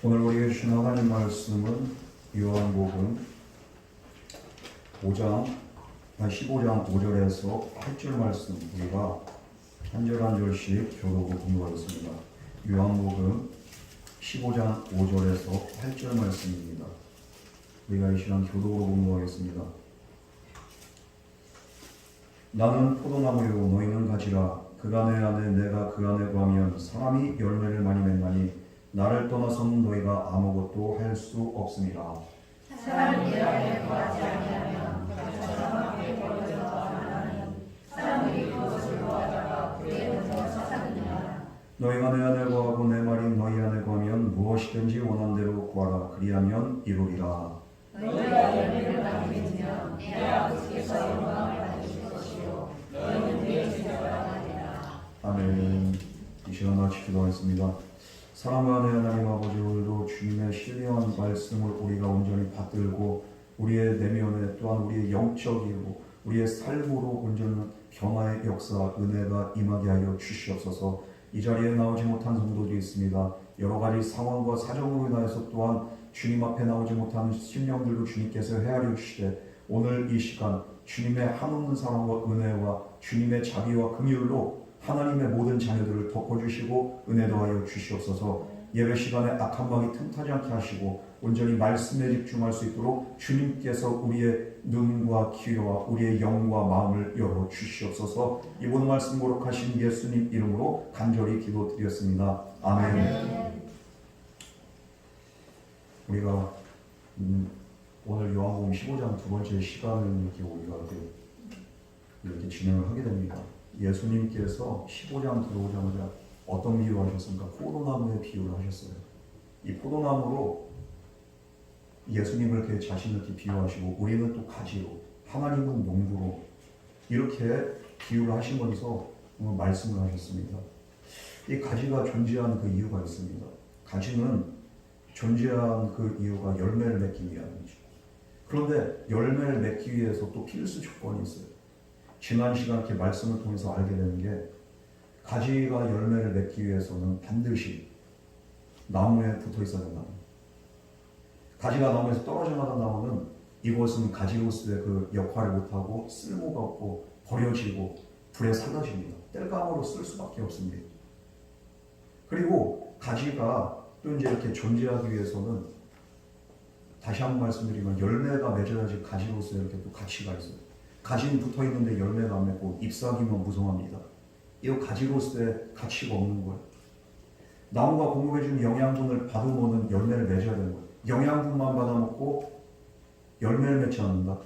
오늘 우리에게 주신 하나님 말씀은 요한복음 15장 5절에서 8절 말씀, 우리가 한 절 한 절씩 교독으로 공부하겠습니다. 요한복음 15장 5절에서 8절 말씀입니다. 우리가 이 시간 교독으로 공부하겠습니다. 나는 포도나무요 너희는 가지라. 그가 내 안에 내가 그 안에 거하면 사람이 열매를 많이 맺나니 나를 떠나서는 너희가 아무것도 할 수 없음이라. 사람이 내 안에 거하지 아니하면 저처럼 벌어져 나가나니 사람이 그것을 구하다가 그의 은혜를 찾느니라. 너희가 내 안에 거하고 내 말이 너희 안에 거하면 무엇이든지 원한 대로 구하라. 그리하면 이루리라. 너희가 열매를 많이 맺으면 내 아버지께서 영광을 받으실 것이요 너희는 내 제자가 되리라. 아멘. 이 시간 같이 기도하겠습니다. 사랑하는 하나님 아버지, 오늘도 주님의 신령한 말씀을 우리가 온전히 받들고 우리의 내면에 또한 우리의 영적이고 우리의 삶으로 온전히 변화의 역사, 은혜가 임하게 하여 주시옵소서. 이 자리에 나오지 못한 성도들이 있습니다. 여러 가지 상황과 사정으로 인하여서 또한 주님 앞에 나오지 못하는 심령들도 주님께서 헤아려 주시되 오늘 이 시간 주님의 한없는 사랑과 은혜와 주님의 자비와 긍휼로 하나님의 모든 자녀들을 덮어주시고 은혜 더하여 주시옵소서. 예배 시간에 악한 마귀 틈타지 않게 하시고 온전히 말씀에 집중할 수 있도록 주님께서 우리의 눈과 귀와 우리의 영과 마음을 열어 주시옵소서. 이번 말씀 거룩하신 예수님 이름으로 간절히 기도드렸습니다. 아멘. 우리가 오늘 요한복음 15장 두 번째 시간을 우리가 이렇게 진행을 하게 됩니다. 예수님께서 15장 들어오자마자 어떤 비유를 하셨습니까? 포도나무의 비유를 하셨어요. 이 포도나무로 예수님을 이렇게 자신을 이렇게 비유하시고 우리는 또 가지로, 하나님은 농부로 이렇게 비유를 하시면서 말씀을 하셨습니다. 이 가지가 존재하는 그 이유가 있습니다. 가지는 존재한 그 이유가 열매를 맺기 위함이죠. 그런데 열매를 맺기 위해서 또 필수 조건이 있어요. 지난 시간 이렇게 말씀을 통해서 알게 되는 게 가지가 열매를 맺기 위해서는 반드시 나무에 붙어 있어야 된다. 가지가 나무에서 떨어져 나간 나무는 이것은 가지로서의 그 역할을 못하고 쓸모가 없고 버려지고 불에 사라집니다. 땔감으로 쓸 수밖에 없습니다. 그리고 가지가 또 이제 이렇게 존재하기 위해서는 다시 한번 말씀드리면 열매가 맺어야지 가지로서 이렇게 또 가치가 있어요. 가지는 붙어 있는데 열매가 안 맺고 잎사귀만 무성합니다. 이거 가지로서의 가치가 없는 거예요. 나무가 공급해주는 영양분을 받으면 열매를 맺어야 되는 거예요. 영양분만 받아먹고 열매를 맺지 않는다.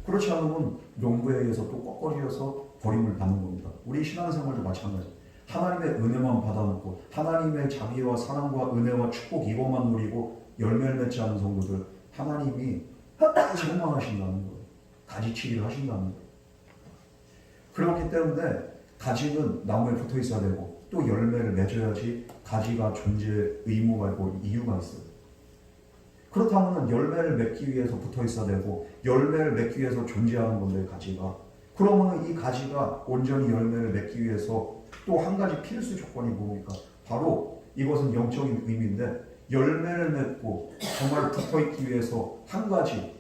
그렇지 않으면 농부에 의해서 또 꺾어지어서 버림을 받는 겁니다. 우리 신앙생활도 마찬가지예요. 하나님의 은혜만 받아먹고 하나님의 자비와 사랑과 은혜와 축복 이것만 누리고 열매를 맺지 않는 성도들 하나님이 책망하신다는 거예요. 가지치기를 하신다는 거예요. 그렇기 때문에 가지는 나무에 붙어 있어야 되고 또 열매를 맺어야지 가지가 존재 의무가 있고 이유가 있어요. 그렇다면 열매를 맺기 위해서 붙어 있어야 되고 열매를 맺기 위해서 존재하는 건데 가지가 그러면 이 가지가 온전히 열매를 맺기 위해서 또 한 가지 필수 조건이 뭡니까? 바로 이것은 영적인 의미인데 열매를 맺고 정말 붙어 있기 위해서 한 가지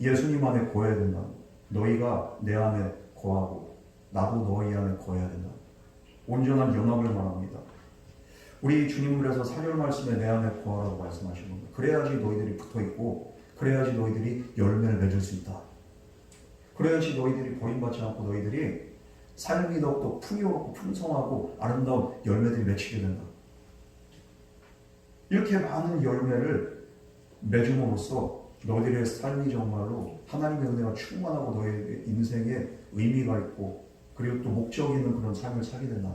예수님 안에 거해야 된다. 너희가 내 안에 거하고 나도 너희 안에 거해야 된다. 온전한 연합을 말합니다. 우리 주님 그래서 4절 말씀에 내 안에 거하라고 말씀하신 겁니다. 그래야지 너희들이 붙어 있고 그래야지 너희들이 열매를 맺을 수 있다. 그래야지 너희들이 버림받지 않고 너희들이 삶이 더욱더 풍요롭고 풍성하고 아름다운 열매들이 맺히게 된다. 이렇게 많은 열매를 맺음으로써 너희들의 삶이 정말로 하나님의 은혜가 충만하고 너희의 인생에 의미가 있고 그리고 또 목적 있는 그런 삶을 살게 된다.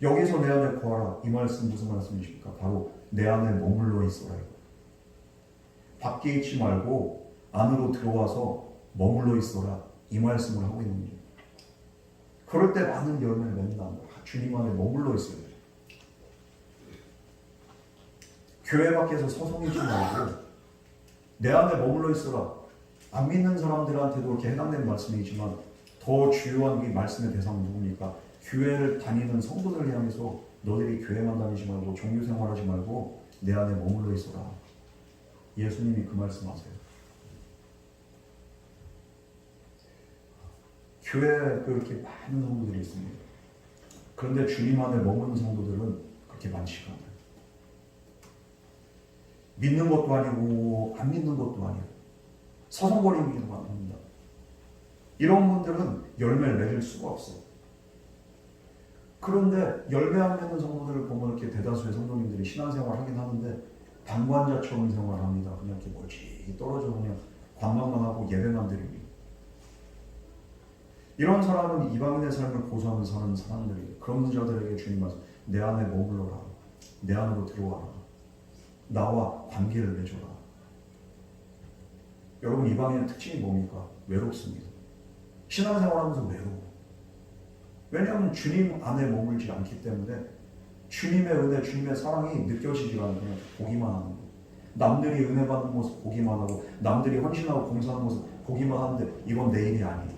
여기서 내 안에 거하라. 이 말씀 무슨 말씀이십니까? 바로 내 안에 머물러 있어라. 밖에 있지 말고 안으로 들어와서 머물러 있어라. 이 말씀을 하고 있는 거예요. 그럴 때 많은 열매를 맺는다. 주님 안에 머물러 있어야 돼요. 교회 밖에서 서성이지 말고 내 안에 머물러 있어라. 안 믿는 사람들한테도 이렇게 해당되는 말씀이지만 더 주요한 이 말씀의 대상은 누굽니까? 교회를 다니는 성도들을 향해서 너희들이 교회만 다니지 말고 종교 생활하지 말고 내 안에 머물러 있어라. 예수님이 그 말씀하세요. 교회에 그렇게 많은 성도들이 있습니다. 그런데 주님 안에 머무는 성도들은 그렇게 많지가 않아요. 믿는 것도 아니고 안 믿는 것도 아니고 서성거리기도 합니다. 이런 분들은 열매를 맺을 수가 없어요. 그런데 열매 안 맺는 성도들을 보면 이렇게 대다수의 성도님들이 신앙생활 하긴 하는데 방관자처럼 생활합니다. 그냥 이렇게 멀찍이 떨어져 그냥 관망만 하고 예배만 드립니다. 이런 사람은 이방인의 삶을 고수하며 사는 사람들이에요. 그런 자들에게 주님 말씀, 내 안에 머물러라. 내 안으로 들어와라. 나와 관계를 맺어라. 여러분, 이방인의 특징이 뭡니까? 외롭습니다. 신앙생활하면서 외로워. 왜냐하면 주님 안에 머물지 않기 때문에 주님의 은혜, 주님의 사랑이 느껴지지가 않고 그냥 보기만 하는 거예요. 남들이 은혜 받는 모습 보기만 하고 남들이 헌신하고 봉사하는 모습 보기만 하는데 이건 내 일이 아니에요.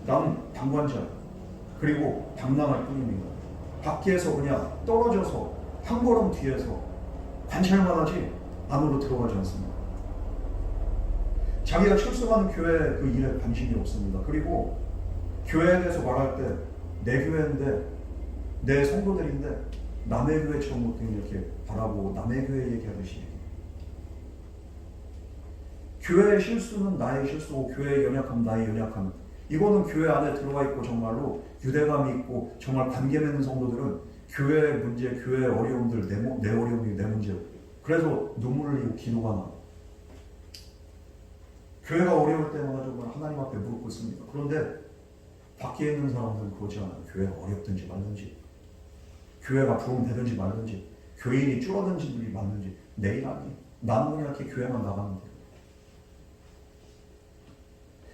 나는 방관자 그리고 방랑할 뿐입니다. 밖에서 그냥 떨어져서 한 걸음 뒤에서 관찰만 하지 안으로 들어가지 않습니다. 자기가 출석하는 교회 그 일에 관심이 없습니다. 그리고 교회에 대해서 말할 때 내 교회인데 내 성도들인데 남의 교회처럼 이렇게 바라보고 남의 교회 얘기하듯이 교회의 실수는 나의 실수고 교회의 연약함 나의 연약함. 이거는 교회 안에 들어가 있고 정말로 유대감이 있고 정말 관계 맺는 성도들은 교회의 문제, 교회의 어려움들, 내 어려움이 내 문제. 그래서 눈물을 흘리고 기도가 나. 교회가 어려울 때마다 정말 하나님 앞에 무릎 꿇습니다. 그런데 밖에 있는 사람들은 그러지 않아요. 교회가 어렵든지 말든지 교회가 부흥되든지 말든지 교인이 줄어든지 말든지 내 일 아니에요. 나는 그냥 이렇게 교회만 나가면 돼요.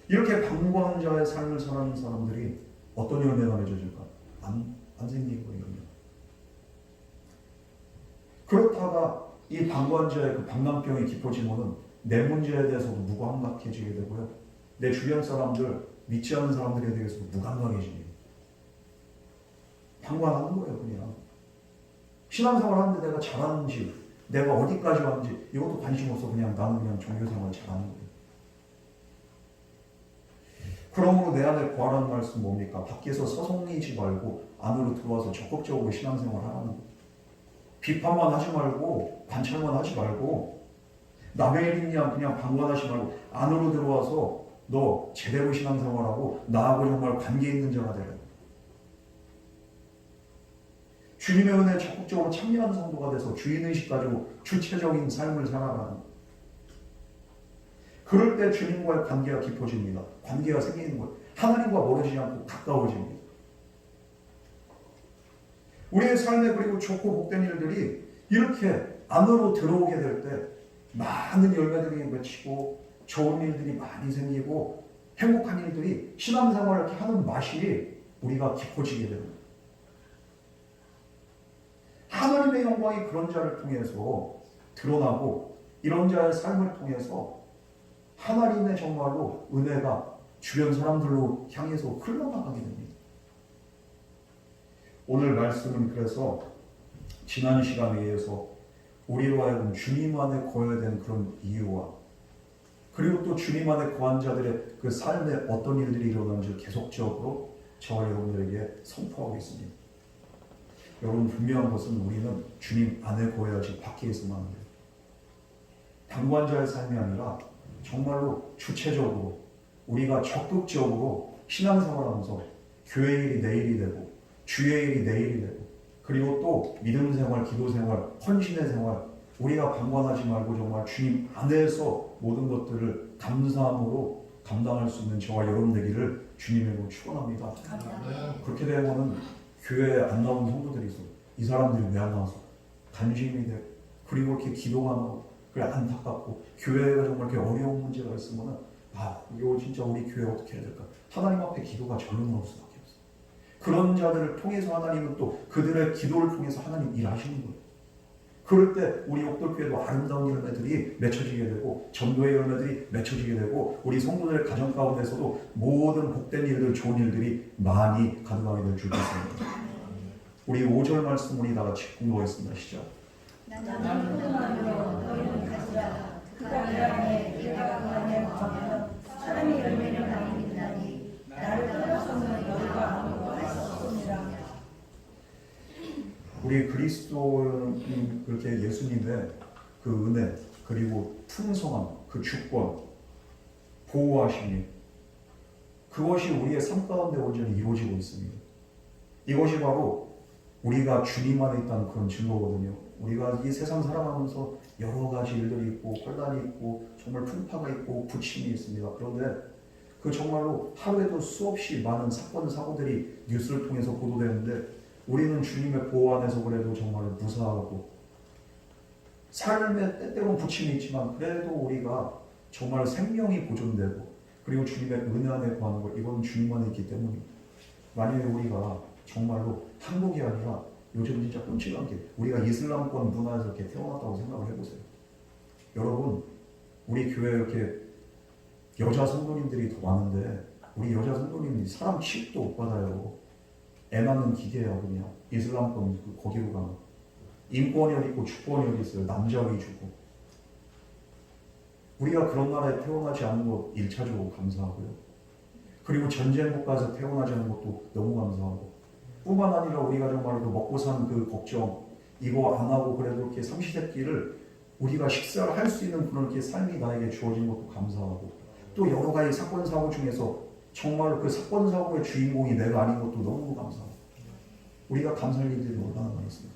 이렇게 방관자의 삶을 사는 사람들이 어떤 열매가 맺어질까? 안 생기는 거예요. 그렇다가 이 방관자의 그 방랑병이 깊어지면은 내 문제에 대해서도 무감각해지게 되고요. 내 주변 사람들, 믿지 않는 사람들에 대해서도 무감각해집니다. 방관하는 거예요, 그냥. 신앙생활 하는데 내가 잘하는지, 내가 어디까지 왔는지 이것도 관심 없어. 그냥 나는 그냥 종교생활 잘하는 거예요. 그러므로 내 안에 구하라는 말씀 뭡니까? 밖에서 서성이지 말고 안으로 들어와서 적극적으로 신앙생활 하라는 거예요. 비판만 하지 말고 관찰만 하지 말고 남의 일이냐 그냥 방관하지 말고 안으로 들어와서 너 제대로 신앙생활하고 나하고 정말 관계 있는 자가 되라. 주님의 은혜에 적극적으로 참여하는 성도가 돼서 주인의식 가지고 주체적인 삶을 살아가는. 그럴 때 주님과의 관계가 깊어집니다. 관계가 생기는 거예요. 하나님과 멀어지지 않고 가까워집니다. 우리의 삶에 그리고 좋고 복된 일들이 이렇게 안으로 들어오게 될 때 많은 열매들이 맺히고 좋은 일들이 많이 생기고 행복한 일들이 신앙생활을 이렇게 하는 맛이 우리가 깊어지게 됩니다. 하나님의 영광이 그런 자를 통해서 드러나고 이런 자의 삶을 통해서 하나님의 정말로 은혜가 주변 사람들로 향해서 흘러나가게 됩니다. 오늘 말씀은 그래서 지난 시간에 의해서 우리로 하여금 주님 안에 거해야 되는 그런 이유와 그리고 또 주님 안에 거한 자들의 그 삶에 어떤 일들이 일어나는지 계속적으로 저와 여러분들에게 선포하고 있습니다. 여러분, 분명한 것은 우리는 주님 안에 거해야지 밖에 있으면 안 돼요. 방관자의 삶이 아니라 정말로 주체적으로 우리가 적극적으로 신앙생활하면서 교회 일이 내 일이 되고 주의 일이 내 일이 되고 그리고 또 믿음 생활, 기도 생활, 헌신의 생활 우리가 방관하지 말고 정말 주님 안에서 모든 것들을 감사함으로 감당할 수 있는 저와 여러분 되기를 주님으로 축원합니다. 그렇게 되면은 교회에 안 나오는 성도들이 있어. 이 사람들이 왜 안 나와서 관심이 되고 그리고 이렇게 기도가 나오고 그래 안타깝고 교회가 정말 이렇게 어려운 문제가 있으면은 이거 진짜 우리 교회 어떻게 해야 될까? 하나님 앞에 기도가 절로 나올 수밖에 없어. 그런 자들을 통해서 하나님은 또 그들의 기도를 통해서 하나님 일하시는 거예요. 그럴 때 우리 옥돌교회도 아름다운 열매들이 맺혀지게 되고 전도의 열매들이 맺혀지게 되고 우리 성도들의 가정 가운데서도 모든 복된 일들, 좋은 일들이 많이 가득하게 될 줄 믿습니다. 우리 5절 말씀 우리 다 같이 공부하겠습니다. 시작. 나는 포도나무요 너희는 가지라. 그가 내 안에 내가 그 안에 거하면 사람이 열매를 많이 맺나니 나를 떠나서는 너희가 아무것도 할 수 없느니라. 우리 그리스도는 그렇게 예수님의 그 은혜 그리고 풍성한 그 주권 보호하심이 그것이 우리의 삶 가운데 온전히 이루어지고 있습니다. 이것이 바로 우리가 주님 안에 있다는 그런 증거거든요. 우리가 이 세상 살아가면서 여러 가지 일들이 있고 혼란이 있고 정말 풍파가 있고 부침이 있습니다. 그런데 그 정말로 하루에도 수없이 많은 사건 사고들이 뉴스를 통해서 보도되는데 우리는 주님의 보호 안에서 그래도 정말 무사하고 삶에 때때로는 부침이 있지만 그래도 우리가 정말 생명이 보존되고 그리고 주님의 은혜 안에 구하는 것 이건 주님 안에 있기 때문입니다. 만약에 우리가 정말로 한국이 아니라 요즘 진짜 끔찍한 게 우리가 이슬람권 문화에서 이렇게 태어났다고 생각을 해보세요. 여러분 우리 교회에 이렇게 여자 성도님들이 더 많은데 우리 여자 성도님들이 사람 취급도 못 받아요. 애 낳는 기계예요. 그냥 이슬람권 거기로 가면 인권이 어디 있고 주권이 어디 있어요. 남자 위주고. 우리가 그런 나라에 태어나지 않은 것 1차적으로 감사하고요. 그리고 전쟁 국가에서 태어나지 않은 것도 너무 감사하고 뿐만 아니라 우리가 정말 그 먹고 사는 그 걱정 이거 안 하고 그래도 이렇게 삼시세끼를 우리가 식사를 할 수 있는 그런 이렇게 삶이 나에게 주어진 것도 감사하고 또 여러 가지 사건 사고 중에서 정말 그 사건 사고의 주인공이 내가 아닌 것도 너무 감사하고 우리가 감사할 일들이 얼마나 많이 있습니까?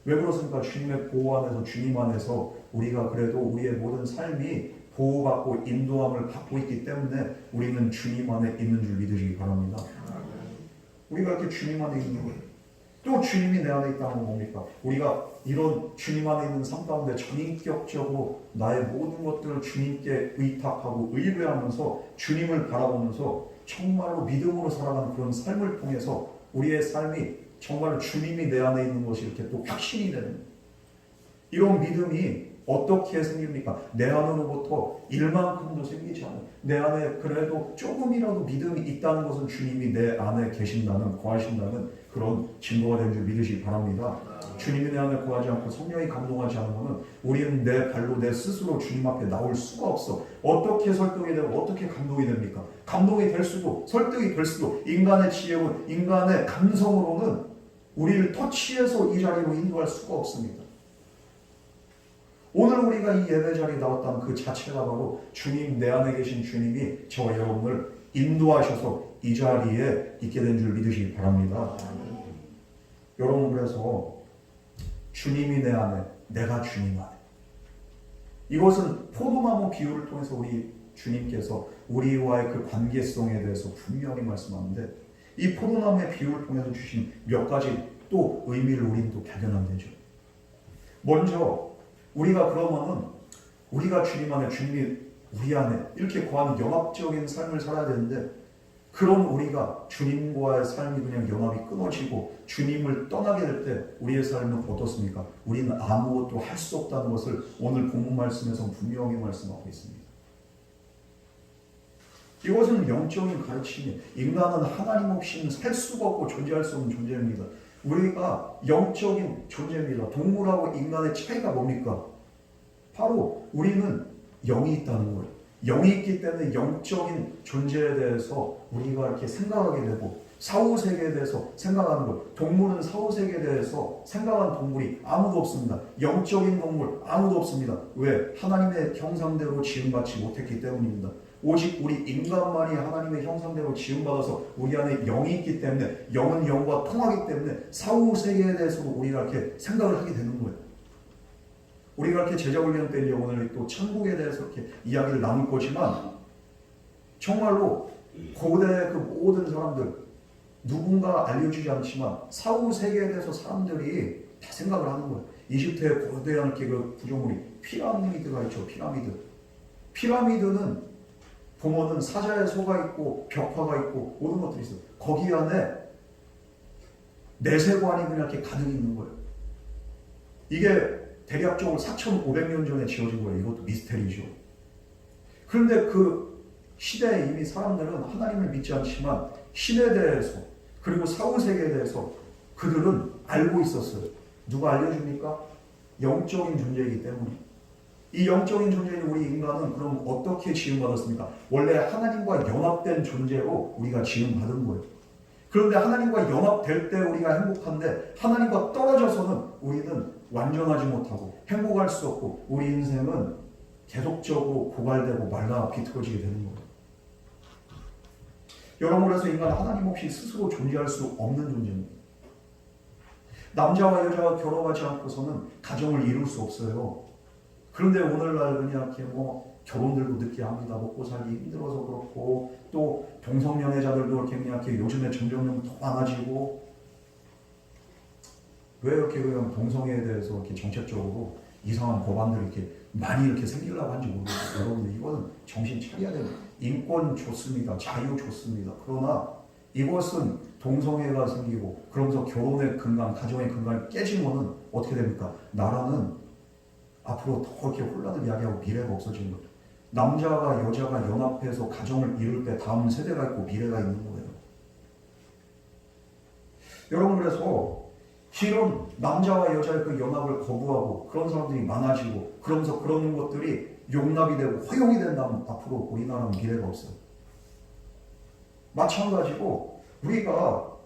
왜 그렇습니까? 주님의 보호 안에서 주님 안에서 우리가 그래도 우리의 모든 삶이 보호받고 인도함을 받고 있기 때문에 우리는 주님 안에 있는 줄 믿으시기 바랍니다. 우리가 이렇게 주님 안에 있는 거예요. 또 주님이 내 안에 있다는 건 뭡니까? 우리가 이런 주님 안에 있는 삶 가운데 전인격적으로 나의 모든 것들을 주님께 의탁하고 의뢰하면서 주님을 바라보면서 정말로 믿음으로 살아가는 그런 삶을 통해서 우리의 삶이 정말 주님이 내 안에 있는 것이 이렇게 또 확신이 되는 이런 믿음이 어떻게 생깁니까? 내 안으로부터 일만큼도 생기지 않아요. 내 안에 그래도 조금이라도 믿음이 있다는 것은 주님이 내 안에 계신다는 거하신다는 그런 증거가 된 줄 믿으시기 바랍니다. 주님이 내 안에 거하지 않고 성령이 감동하지 않으면 우리는 내 발로 내 스스로 주님 앞에 나올 수가 없어. 어떻게 설득이 되고 어떻게 감동이 됩니까? 감동이 될 수도 설득이 될 수도 인간의 지혜로 인간의 감성으로는 우리를 터치해서 이 자리로 인도할 수가 없습니다. 오늘 우리가 이 예배 자리에 나왔다는 그 자체가 바로 주님 내 안에 계신 주님이 저와 여러분을 인도하셔서 이 자리에 있게 된 줄 믿으시기 바랍니다. 여러분 그래서 주님이 내 안에 내가 주님 안에 이것은 포도나무 비유를 통해서 우리 주님께서 우리와의 그 관계성에 대해서 분명히 말씀하는데 이 포도나무의 비유를 통해서 주신 몇 가지 또 의미를 우리는 또 발견하면 되죠. 먼저 우리가 그러면은 우리가 주님 안에 주님이 우리 안에 이렇게 거하는 연합적인 삶을 살아야 되는데 그런 우리가 주님과의 삶이 그냥 연합이 끊어지고 주님을 떠나게 될 때 우리의 삶은 어떻습니까? 우리는 아무것도 할 수 없다는 것을 오늘 본문 말씀에서 분명히 말씀하고 있습니다. 이것은 영적인 가르침이에요. 인간은 하나님 없이는 살 수가 없고 존재할 수 없는 존재입니다. 우리가 영적인 존재입니다. 동물하고 인간의 차이가 뭡니까? 바로 우리는 영이 있다는 거예요. 영이 있기 때문에 영적인 존재에 대해서 우리가 이렇게 생각하게 되고 사후세계에 대해서 생각하는 것. 동물은 사후세계에 대해서 생각하는 동물이 아무도 없습니다. 영적인 동물 아무도 없습니다. 왜? 하나님의 형상대로 지음받지 못했기 때문입니다. 오직 우리 인간만이 하나님의 형상대로 지음받아서 우리 안에 영이 있기 때문에 영은 영과 통하기 때문에 사후세계에 대해서도 우리가 이렇게 생각을 하게 되는 거예요. 우리가 이렇게 제자훈련 때 오늘 또 천국에 대해서 이렇게 이야기를 나눌 거지만 정말로 고대의 그 모든 사람들 누군가 알려주지 않지만 사후세계에 대해서 사람들이 다 생각을 하는 거예요. 이집트의 거대한 이렇게 그 구조물이 피라미드가 있죠. 피라미드는 보면은 사자의 소가 있고 벽화가 있고 모든 것들이 있어요. 거기 안에 내세관이 그냥 이렇게 가득 있는 거예요. 이게 대략적으로 4,500년 전에 지어진 거예요. 이것도 미스테리죠. 그런데 그 시대에 이미 사람들은 하나님을 믿지 않지만 신에 대해서 그리고 사후세계에 대해서 그들은 알고 있었어요. 누가 알려줍니까? 영적인 존재이기 때문에. 이 영적인 존재인 우리 인간은 그럼 어떻게 지음받았습니까? 원래 하나님과 연합된 존재로 우리가 지음받은 거예요. 그런데 하나님과 연합될 때 우리가 행복한데 하나님과 떨어져서는 우리는 완전하지 못하고 행복할 수 없고 우리 인생은 계속적으로 고갈되고 말라 비틀어지게 되는 거예요. 여러분, 그래서 인간은 하나님 없이 스스로 존재할 수 없는 존재입니다. 남자와 여자가 결혼하지 않고서는 가정을 이룰 수 없어요. 그런데 오늘날 그냥 이렇게 결혼들도 늦게 합니다. 먹고 살기 힘들어서 그렇고, 또 동성연애자들도 이렇게 요즘에 점점 더 많아지고, 왜 이렇게 그냥 동성애에 대해서 이렇게 정책적으로 이상한 법안들이 이렇게 많이 이렇게 생기려고 하는지 모르겠어요. 여러분들 이거는 정신 차려야 돼요. 인권 좋습니다. 자유 좋습니다. 그러나 이것은 동성애가 생기고 그러면서 결혼의 근간, 가정의 근간이 깨지면은 어떻게 됩니까? 나라는 앞으로 더 이렇게 혼란을 야기하고 미래가 없어지는 거죠. 남자가 여자가 연합해서 가정을 이룰 때 다음 세대가 있고 미래가 있는 거예요. 여러분, 그래서 실은 남자와 여자의 그 연합을 거부하고 그런 사람들이 많아지고 그러면서 그런 것들이 용납이 되고 허용이 된다면 앞으로 우리나라는 미래가 없어요. 마찬가지고 우리가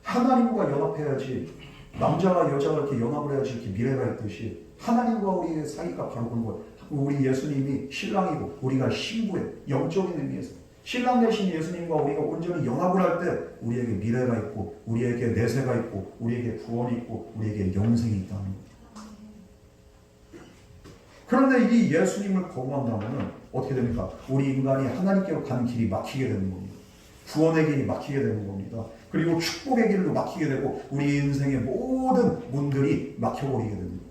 하나님과 연합해야지, 남자와 여자가 이렇게 연합을 해야지 이렇게 미래가 있듯이 하나님과 우리의 사이가 바로 그런 거예요. 우리 예수님이 신랑이고 우리가 신부예요. 영적인 의미에서 신랑 되신 예수님과 우리가 온전히 연합을 할 때 우리에게 미래가 있고 우리에게 내세가 있고 우리에게 구원이 있고 우리에게 영생이 있다는 거예요. 그런데 이 예수님을 거부한다면 어떻게 됩니까? 우리 인간이 하나님께로 가는 길이 막히게 되는 겁니다. 구원의 길이 막히게 되는 겁니다. 그리고 축복의 길도 막히게 되고 우리 인생의 모든 문들이 막혀버리게 됩니다.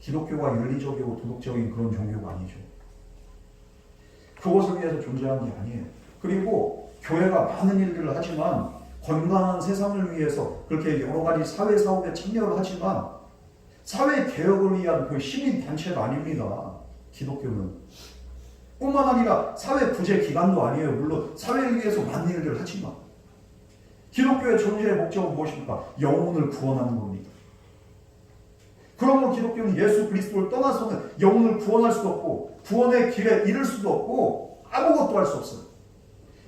기독교가 윤리적이고 도덕적인 그런 종교가 아니죠. 그것을 위해서 존재한 게 아니에요. 그리고 교회가 많은 일들을 하지만, 건강한 세상을 위해서 그렇게 여러 가지 사회 사업에 참여를 하지만 사회 개혁을 위한 그 시민 단체가 아닙니다. 기독교는 뿐만 아니라 사회 구제 기관도 아니에요. 물론 사회를 위해서 많은 일들을 하지만 기독교의 존재의 목적은 무엇입니까? 영혼을 구원하는 겁니다. 그러므로 기독교는 예수 그리스도를 떠나서는 영혼을 구원할 수도 없고 구원의 길에 이를 수도 없고 아무것도 할 수 없어요.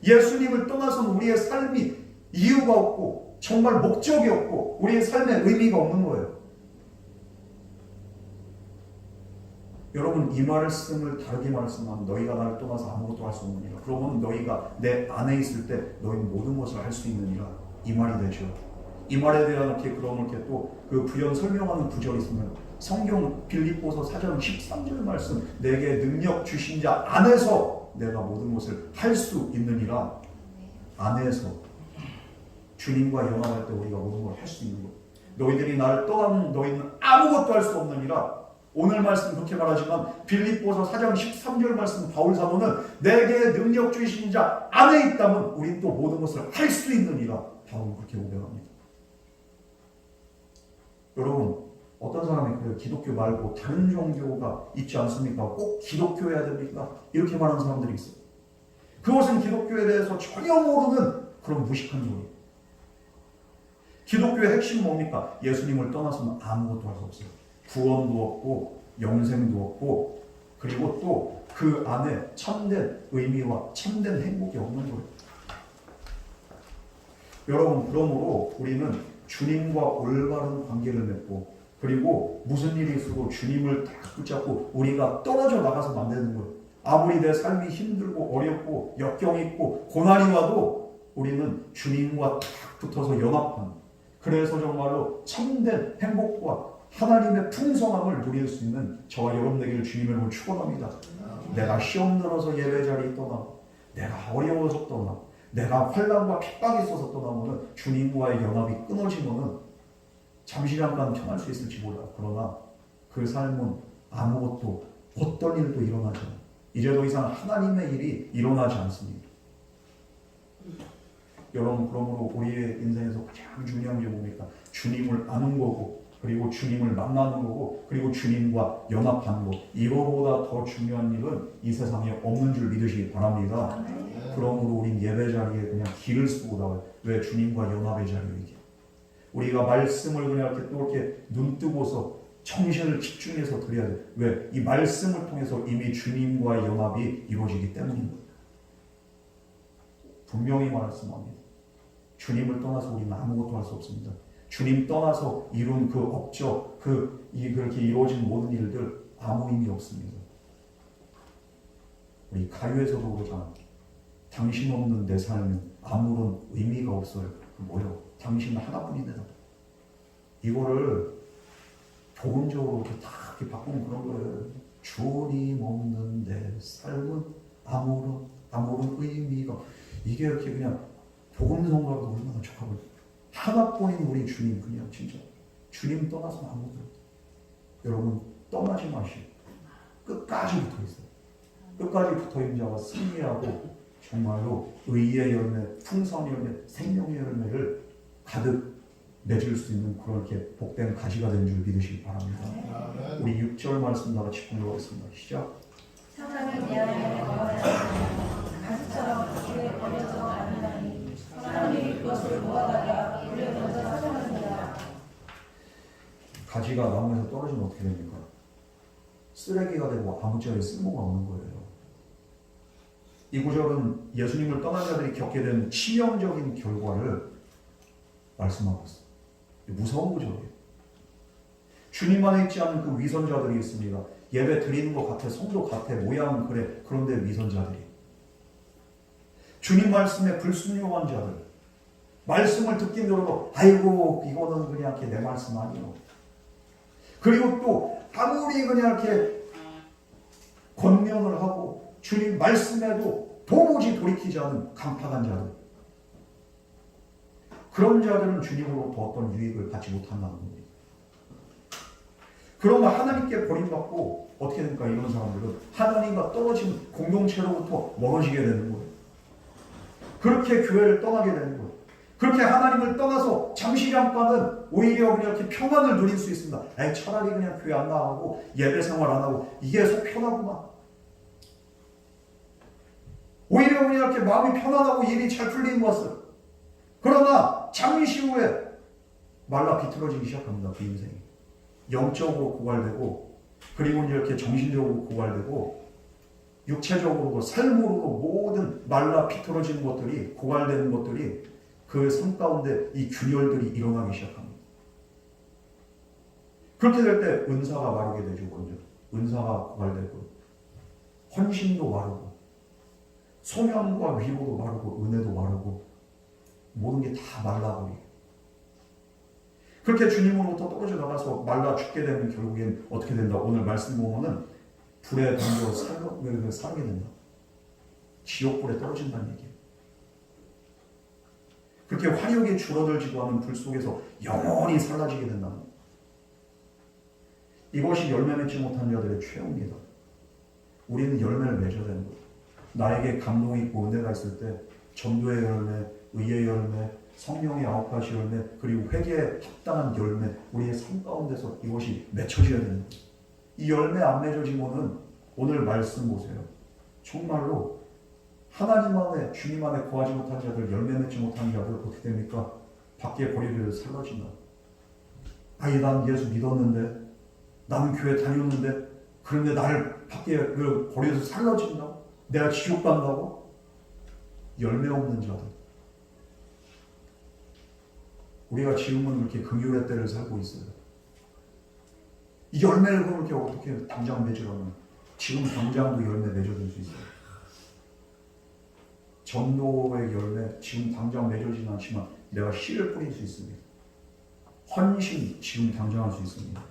예수님을 떠나서는 우리의 삶이 이유가 없고 정말 목적이 없고 우리의 삶에 의미가 없는 거예요. 여러분, 이 말씀을 다르게 말씀하면 너희가 나를 떠나서 아무것도 할 수 없느니라. 그러면 너희가 내 안에 있을 때 너희는 모든 것을 할 수 있느니라. 이 말이 되죠. 이 말에 대한 이렇게 그런 이렇게 또 그 부연 설명하는 구절이 있으면 성경 빌립보서 4장 13절 말씀, 내게 능력 주신 자 안에서 내가 모든 것을 할 수 있느니라. 안에서 주님과 연합할 때 우리가 모든 걸 할 수 있는 것. 너희들이 나를 떠나면 너희는 아무것도 할 수 없느니라. 오늘 말씀 그렇게 말하지만 빌립보서 4장 13절 말씀 바울 사도는 내게 능력 주신 자 안에 있다면 우리 또 모든 것을 할 수 있느니라. 바울은 그렇게 고백합니다. 여러분, 어떤 사람이 그래요? 기독교 말고 다른 종교가 있지 않습니까? 꼭 기독교여야 됩니까? 이렇게 말하는 사람들이 있어요. 그것은 기독교에 대해서 전혀 모르는 그런 무식한 소리. 기독교의 핵심은 뭡니까? 예수님을 떠나서는 아무것도 할 수 없어요. 구원도 없고 영생도 없고 그리고 또 그 안에 참된 의미와 참된 행복이 없는 거예요. 여러분, 그러므로 우리는 주님과 올바른 관계를 맺고 그리고 무슨 일이 있어도 주님을 딱 붙잡고 우리가 떨어져 나가서는 안 되는 거예요. 아무리 내 삶이 힘들고 어렵고 역경이 있고 고난이 와도 우리는 주님과 딱 붙어서 연합하는, 그래서 정말로 참된 행복과 하나님의 풍성함을 누릴 수 있는 저와 여러분 되기를 주님을 축원합니다. 내가 시험 들어서 예배 자리에 떠나, 내가 어려워서 떠나, 내가 환난과 핍박이 있어서 떠나면은 주님과의 연합이 끊어지면은 잠시 잠깐 편할 수 있을지 몰라. 그러나 그 삶은 아무것도 어떤 일도 일어나지 않아요. 이제 더 이상 하나님의 일이 일어나지 않습니다. 여러분, 그러므로 우리의 인생에서 가장 중요한 게 뭡니까? 주님을 아는 거고 그리고 주님을 만나는 거고 그리고 주님과 연합하는 거. 이거보다 더 중요한 일은 이 세상에 없는 줄 믿으시기 바랍니다. 그러므로 우린 예배 자리에 그냥 길을 쓰고 나와요. 왜? 주님과 연합의 자리이기. 우리가 말씀을 그냥 이렇게 또 이렇게 눈 뜨고서 정신을 집중해서 드려야 돼. 왜? 이 말씀을 통해서 이미 주님과의 연합이 이루어지기 때문인 거예요. 분명히 말씀합니다. 주님을 떠나서 우리는 아무것도 할 수 없습니다. 주님 떠나서 이룬 그 업적, 그렇게 이루어진 모든 일들 아무 의미 없습니다. 우리 가요에서도 그러잖아. 당신 없는 내 삶은 아무런 의미가 없어요. 뭐요? 당신 하나뿐이다. 이거를 복음적으로 이렇게 다 이렇게 바꾸면 그런 거예요. 주님 없는 내 삶은 아무런 의미가. 이게 이렇게 그냥 복음 성가도 얼마나 좋아요. 하나뿐인 우리 주님, 그냥 진짜 주님 떠나서 아무것도 없다. 여러분 떠나지 마시고 끝까지 붙어 있어요. 끝까지 붙어 있는 자가 승리하고 정말로 의의 열매, 풍성의 열매, 생명의 열매를 가득 맺을 수 있는 그런 이렇게 복된 가지가 된 줄 믿으시기 바랍니다. 우리 6절 말씀 다 같이 공부하겠습니다. 시작. 사람이 내 안에 거하지 가시처럼 길에 버려져 가느니 사람이 그것을 모아다가 물에 던져 사정하느니라. 가지가 나무에서 떨어지면 어떻게 됩니까? 쓰레기가 되고 아무짝에 쓸모가 없는 거예요. 이 구절은 예수님을 떠난 자들이 겪게 된 치명적인 결과를 말씀하고 있어요. 무서운 구절이에요. 주님 안에 있지 않은 그 위선자들이 있습니다. 예배 드리는 것 같아, 성도 같아, 모양은 그래. 그런데 위선자들이. 주님 말씀에 불순종한 자들. 말씀을 듣긴 들어도 아이고 이거는 그냥 이렇게 내 말씀 아니요. 그리고 또 아무리 그냥 이렇게 권면을 하고 주님 말씀에도 도무지 돌이키지 않은 강팍한 자들. 그런 자들은 주님으로부터 어떤 유익을 받지 못한다는 겁니다. 그러면 하나님께 버림받고 어떻게 됩니까? 이런 사람들은 하나님과 떨어진 공동체로부터 멀어지게 되는 거예요. 그렇게 교회를 떠나게 되는 거예요. 그렇게 하나님을 떠나서 잠시 잠깐은 오히려 그냥 이렇게 평안을 누릴 수 있습니다. 차라리 그냥 교회 안 나가고 예배 생활 안 하고 이게 속 편하구나. 오히려 그냥 이렇게 마음이 편안하고 일이 잘 풀리는 것을. 그러나 잠시 후에 말라 비틀어지기 시작합니다. 그 인생이. 영적으로 고갈되고 그리고 이렇게 정신적으로 고갈되고 육체적으로 삶으로도 모든 말라 비틀어지는 것들이 고갈되는 것들이 그 삶 가운데 이 균열들이 일어나기 시작합니다. 그렇게 될 때 은사가 마르게 되죠. 먼저 은사가 고갈되고 헌신도 마르고 소명과 위로도 마르고 은혜도 마르고 모든 게 다 말라버리고 그렇게 주님으로부터 떨어져 나가서 말라 죽게 되면 결국엔 어떻게 된다? 오늘 말씀 보면은 불에 던져 살게 된다. 지옥불에 떨어진다는 얘기예요. 그렇게 화력이 줄어들지도 않은 불 속에서 영원히 사라지게 된다는 거예요. 이것이 열매 맺지 못한 자들의 최후입니다. 우리는 열매를 맺어야 되는 거예요. 나에게 감동이 있고 은혜가 있을 때 전도의 열매, 의의 열매, 성령의 아홉 가지 열매, 그리고 회개에 합당한 열매, 우리의 삶 가운데서 이것이 맺혀져야 되는 거예요. 이 열매 안 맺어지면은 오늘 말씀 보세요. 정말로 하나님 안에, 주님 안에 거하지 못한 자들, 열매 맺지 못한 자들 어떻게 됩니까? 밖에 거리를 살라진다. 아니 난 예수 믿었는데, 나는 교회 다녔는데, 그런데 나를 밖에 그 거리에서 살라진다? 내가 지옥 간다고? 열매 없는 자들. 우리가 지금은 그렇게 긍휼의 때를 살고 있어요. 이 열매를 그렇게 어떻게 당장 맺으라면 지금 당장도 열매 맺어줄 수 있어요. 전도의 열매 지금 당장 맺어지진 않지만 내가 씨를 뿌릴 수 있습니다. 헌신 지금 당장 할 수 있습니다.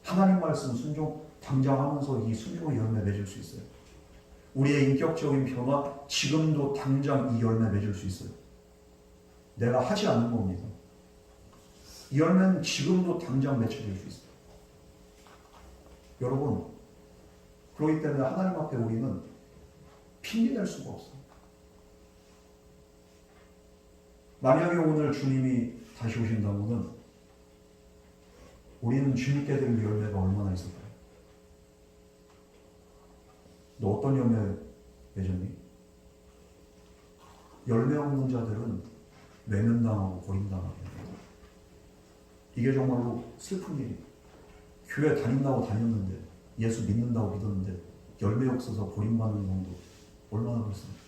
하나님 말씀 순종 당장 하면서 이 순종의 열매 맺을 수 있어요. 우리의 인격적인 변화 지금도 당장 이 열매 맺을 수 있어요. 내가 하지 않는 겁니다. 이 열매는 지금도 당장 맺혀질 수 있어요. 여러분, 그렇기 때문에 하나님 앞에 우리는 핑계댈 수가 없어요. 만약에 오늘 주님이 다시 오신다면은 우리는 주님께 드릴 열매가 얼마나 있을까요? 너 어떤 열매 맺었니? 열매 없는 자들은 외면당하고 버림당하게 됩니다. 이게 정말로 슬픈 일이에요. 교회 다닌다고 다녔는데, 예수 믿는다고 믿었는데 열매 없어서 버림받는 경우도 얼마나 그렇습니까?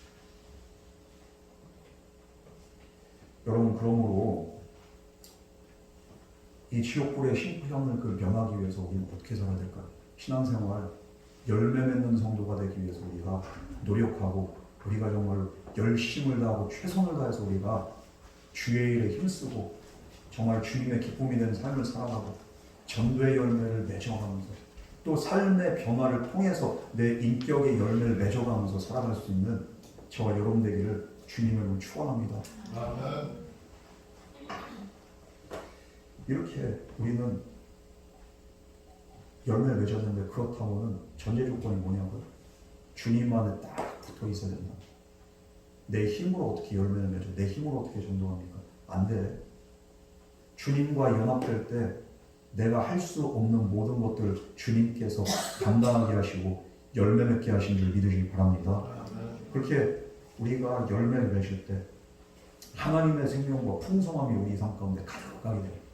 여러분, 그러므로 이 지옥불의 심판을 면하기 위해서 우리는 어떻게 살아야 될까요? 신앙생활 열매 맺는 성도가 되기 위해서 우리가 노력하고, 우리가 정말 열심을 다하고 최선을 다해서 우리가 주의 일에 힘쓰고 정말 주님의 기쁨이 되는 삶을 살아가고 전도의 열매를 맺어가면서 또 삶의 변화를 통해서 내 인격의 열매를 맺어가면서 살아갈 수 있는 저와 여러분 되기를 주님을 축원합니다. 이렇게 우리는 열매를 맺어야 되는데, 그렇다고는 전제 조건이 뭐냐고요? 주님 안에 딱 붙어 있어야 된다. 내 힘으로 어떻게 열매를 맺어? 내 힘으로 어떻게 전도합니까? 안 돼. 주님과 연합될 때 내가 할 수 없는 모든 것들을 주님께서 감당하게 하시고 열매 맺게 하신 줄 믿으시기 바랍니다. 그렇게 우리가 열매를 맺을 때 하나님의 생명과 풍성함이 우리 삶 가운데 가득하게 돼요.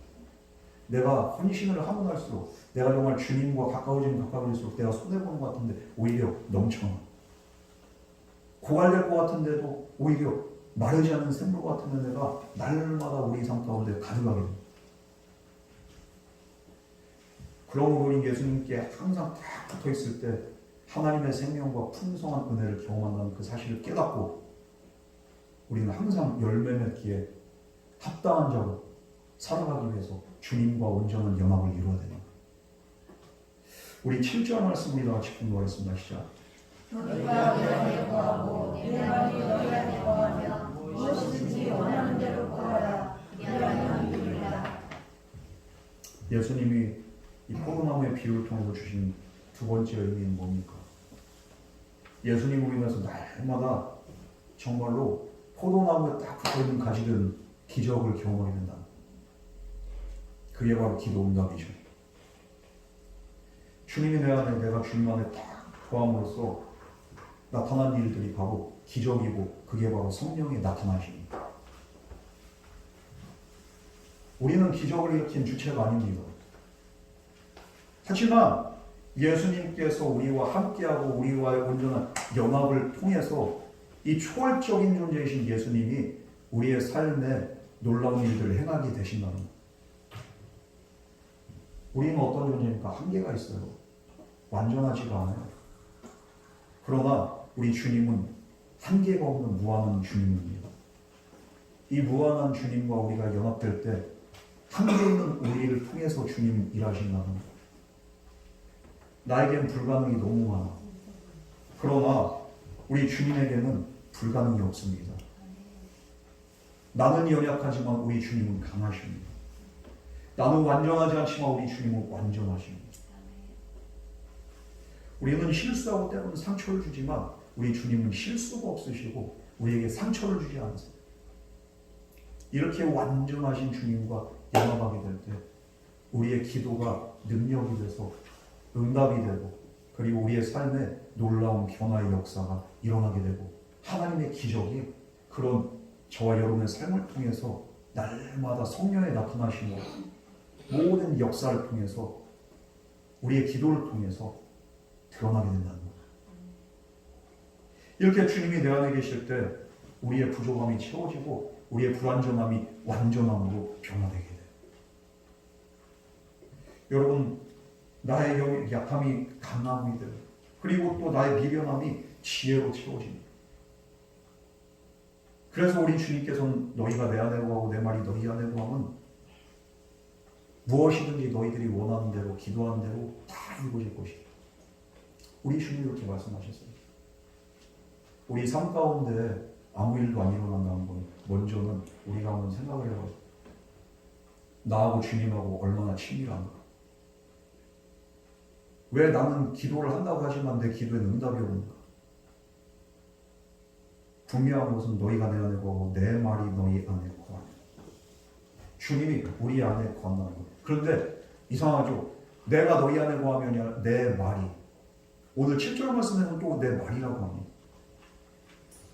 내가 헌신을 하고 날수록, 내가 정말 주님과 가까워질수록 내가 손해보는 것 같은데 오히려 넘쳐나. 고갈될 것 같은데도 오히려 마르지 않는 샘물 같은 내가 날마다 우리 삶 가운데 가득하게 됩니다. 그러므로 우리 예수님께 항상 딱 붙어 있을 때 하나님의 생명과 풍성한 은혜를 경험한다는 그 사실을 깨닫고, 우리는 항상 열매 맺기에 합당한 자로 살아가기 위해서 주님과 온전한 연합을 이루어야 됩니다. 우리 7절 말씀을 다 같이 공부하겠습니다. 시작. 너희가 내 안에 거하고 내 말이 너희 안에 거하며 무엇이든지 원하는 대로 구하라. 그리하면 이루리라. 예수님이 이 포도나무의 비유를 통해서 주신 두 번째 의미는 뭡니까? 예수님으로 인해서 날마다 정말로 포도나무에 딱 붙어있는 가지들은 기적을 경험하게 된다. 그게 바로 기도 응답이죠. 주님이 내 안에, 내가 주님 안에 딱 거함으로써 나타난 일들이 바로 기적이고, 그게 바로 성령의 나타나심입니다. 우리는 기적을 일으킨 주체가 아닙니다. 하지만 예수님께서 우리와 함께하고 우리와의 온전한 연합을 통해서 이 초월적인 존재이신 예수님이 우리의 삶에 놀라운 일들을 행하게 되신다는 것. 우리는 어떤 존재입니까? 한계가 있어요. 완전하지가 않아요. 그러나 우리 주님은 한계가 없는 무한한 주님입니다. 이 무한한 주님과 우리가 연합될 때 한계 있는 우리를 통해서 주님 일하신다는 것. 나에겐 불가능이 너무 많아. 그러나 우리 주님에게는 불가능이 없습니다. 나는 연약하지만 우리 주님은 강하십니다. 나는 완전하지 않지만 우리 주님은 완전하십니다. 우리는 실수하고 때로는 상처를 주지만 우리 주님은 실수가 없으시고 우리에게 상처를 주지 않으세요. 이렇게 완전하신 주님과 연합하게 될 때 우리의 기도가 능력이 돼서 응답이 되고, 그리고 우리의 삶에 놀라운 변화의 역사가 일어나게 되고, 하나님의 기적이 그런 저와 여러분의 삶을 통해서 날마다 성령의 나타나심으로 모든 역사를 통해서 우리의 기도를 통해서 드러나게 된다는 것. 이렇게 주님이 내 안에 계실 때 우리의 부족함이 채워지고 우리의 불완전함이 완전함으로 변화되게 돼요. 여러분, 나의 약함이 강함이 되고, 그리고 또 나의 미련함이 지혜로 채워집니다. 그래서 우리 주님께서는 너희가 내 안에 거하고 내 말이 너희 안에 거하면 무엇이든지 너희들이 원하는 대로 기도하는 대로 다 이루어질 것이다. 우리 주님이 그렇게 말씀하셨어요. 우리 삶 가운데 아무 일도 안 일어난다는 건 먼저는 우리가 한번 생각을 해봐요. 나하고 주님하고 얼마나 친밀한가. 왜 나는 기도를 한다고 하지만 내 기도에는 응답이 오는가? 분명한 것은 너희가 내 안에 거하고 내 말이 너희 안에 거하네. 주님이 우리 안에 거한다는 거예요. 그런데 이상하죠? 내가 너희 안에 거하면 내 말이, 오늘 7절 말씀에는 또 내 말이라고 합니다.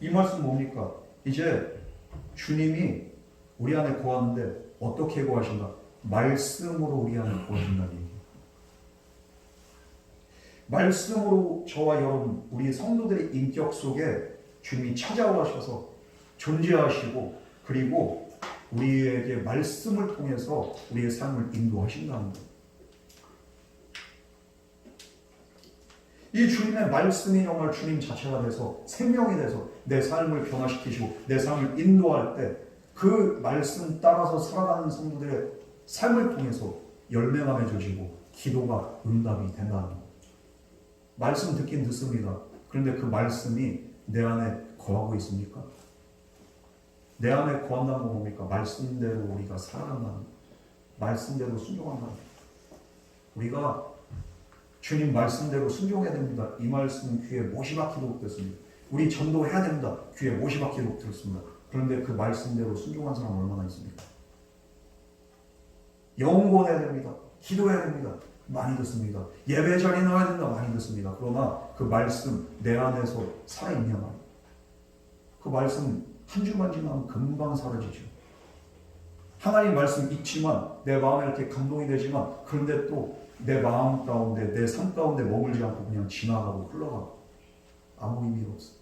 이 말씀 뭡니까? 이제 주님이 우리 안에 거하는데 어떻게 거하신가? 말씀으로 우리 안에 거하신다는 얘기예요. 말씀으로 저와 여러분, 우리 성도들의 인격 속에 주님이 찾아오셔서 존재하시고, 그리고 우리에게 말씀을 통해서 우리의 삶을 인도하신다는 거예요. 이 주님의 말씀이 정말 주님 자체가 돼서 생명이 돼서 내 삶을 변화시키시고 내 삶을 인도할 때 그 말씀 따라서 살아가는 성도들의 삶을 통해서 열매가 맺어지고 기도가 응답이 된다는 거예요. 말씀 듣긴 듣습니다. 그런데 그 말씀이 내 안에 거하고 있습니까? 내 안에 거한다는 건 뭡니까? 말씀대로 우리가 살아간다는 거예요. 말씀대로 순종한다는 거예요. 우리가 주님 말씀대로 순종해야 됩니다. 이 말씀 귀에 못이 박히도록 됐습니다. 우리 전도해야 됩니다. 귀에 못이 박히도록 들었습니다. 그런데 그 말씀대로 순종한 사람 얼마나 있습니까? 영원해야 됩니다. 기도해야 됩니다. 많이 듣습니다. 예배 자리에 나와야 된다. 많이 듣습니다. 그러나 그 말씀 내 안에서 살아있냐 말이에요. 그 말씀 한 주만 지나면 금방 사라지죠. 하나님 말씀 있지만 내 마음에 이렇게 감동이 되지만 그런데 또 내 마음 가운데 내 삶 가운데 머물지 않고 그냥 지나가고 흘러가고 아무 의미가 없어.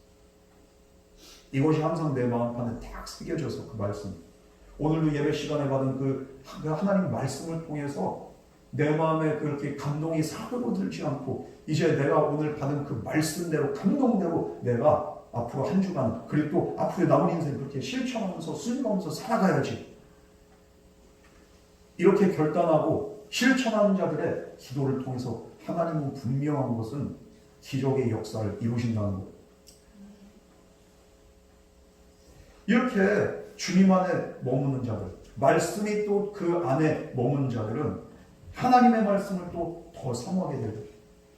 이것이 항상 내 마음판에 딱 새겨져서 그 말씀, 오늘도 예배 시간에 받은 그 하나님 말씀을 통해서 내 마음에 그렇게 감동이 사그러들지 않고 이제 내가 오늘 받은 그 말씀대로 감동대로 내가 앞으로 한 주간 그리고 또 앞으로 남은 인생 그렇게 실천하면서 순종하면서 살아가야지. 이렇게 결단하고 실천하는 자들의 기도를 통해서 하나님은 분명한 것은 기적의 역사를 이루신다는 것. 이렇게 주님 안에 머무는 자들, 말씀이 또 그 안에 머무는 자들은 하나님의 말씀을 또 더 사모하게 되고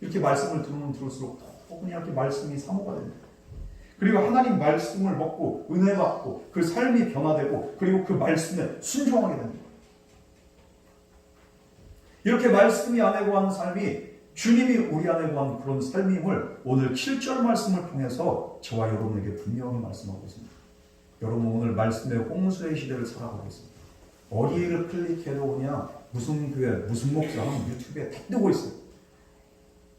이렇게 말씀을 들으면 들을수록 더 그냥 이렇게 말씀이 사모가 됩니다. 그리고 하나님 말씀을 먹고 은혜 받고 그 삶이 변화되고 그리고 그 말씀에 순종하게 됩니다. 이렇게 말씀이 안에 거하는 삶이 주님이 우리 안에 거하는 그런 삶임을 오늘 7절 말씀을 통해서 저와 여러분에게 분명히 말씀하고 있습니다. 여러분 오늘 말씀의 홍수의 시대를 살아가고 있습니다. 어디를 클릭해도 그냥 무슨 교회, 무슨 목사 하면 유튜브에 다 뜨고 있어요.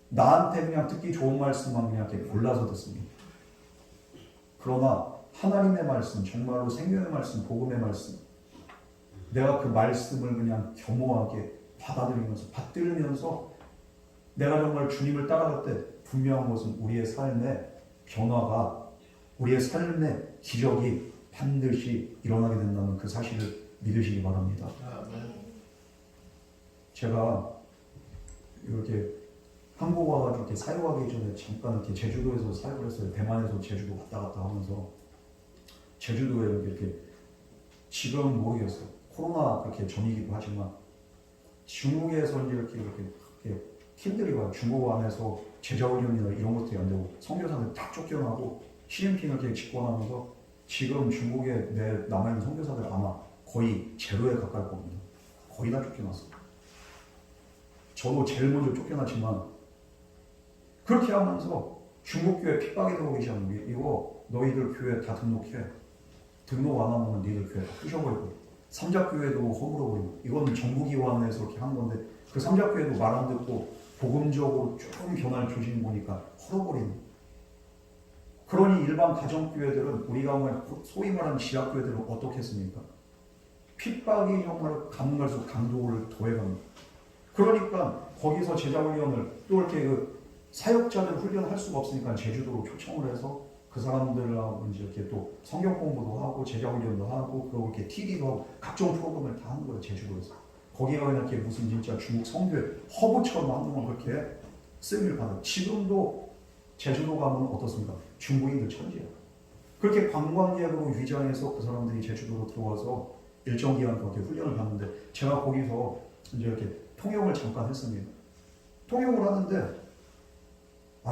나한테 그냥 듣기 좋은 말씀만 그냥 이렇게 골라서 듣습니다. 그러나 하나님의 말씀, 정말로 생명의 말씀, 복음의 말씀, 내가 그 말씀을 그냥 겸허하게 받아들이면서 받들으면서 내가 정말 주님을 따라갈 때 분명한 것은 우리의 삶의 변화가 우리의 삶의 기적이 반드시 일어나게 된다는 그 사실을 믿으시기 바랍니다. 제가 이렇게 한국 와가지고 이렇게 사역하기 전에 잠깐 이렇게 제주도에서 사역을 했어요. 대만에서 제주도 왔다 갔다 하면서 제주도에 이렇게 지금은 모르겠어요. 코로나 그렇게 전이기도 하지만 중국에서 이제 이렇게 팀들이 와요. 중국 안에서 제자훈련이나 이런 것들이 안 되고 선교사들 다 쫓겨나고 시진핑을 이렇게 집권하면서 지금 중국에 남아있는 선교사들 아마 거의 제로에 가까울 겁니다. 거의 다 쫓겨났어요. 저도 제일 먼저 쫓겨났지만 그렇게 하면서 중국 교회 핍박이 되고 계시는 게 이거 너희들 교회 다 등록해. 등록 안 하면 너희들 교회 다 부셔버리고 삼작교회도 허물어버리고 이건 정부기관에서 이렇게 한 건데 그 삼작교회도 말 안 듣고 복음적으로 조금 변화를 조짐 보니까 헐어버리는. 그러니 일반 가정교회들은 우리가 소위 말하는 지하교회들은 어떻게 했습니까? 핍박이 정말 가면 갈수록 강도를 더해갑니다. 그러니까 거기서 제자훈련을 또 이렇게 그 사역자들 훈련할 수가 없으니까 제주도로 초청을 해서 그 사람들하고 이제 이렇게 또 성경 공부도 하고 제자훈련도 하고 그리고 이렇게 TV도 하고 각종 프로그램을 다 하는 거예요. 제주도에서. 거기가 그냥 이렇게 무슨 진짜 중국 성교회 허브처럼 한동안 그렇게 쓰임을 받아요. 지금도 제주도 가면 어떻습니까? 중국인들 천지예요. 그렇게 관광객으로 위장해서 그 사람들이 제주도로 들어와서 일정 기간 그렇게 훈련을 받는데 제가 거기서 이제 이렇게 통역을 잠깐 했습니다. 통역을 하는데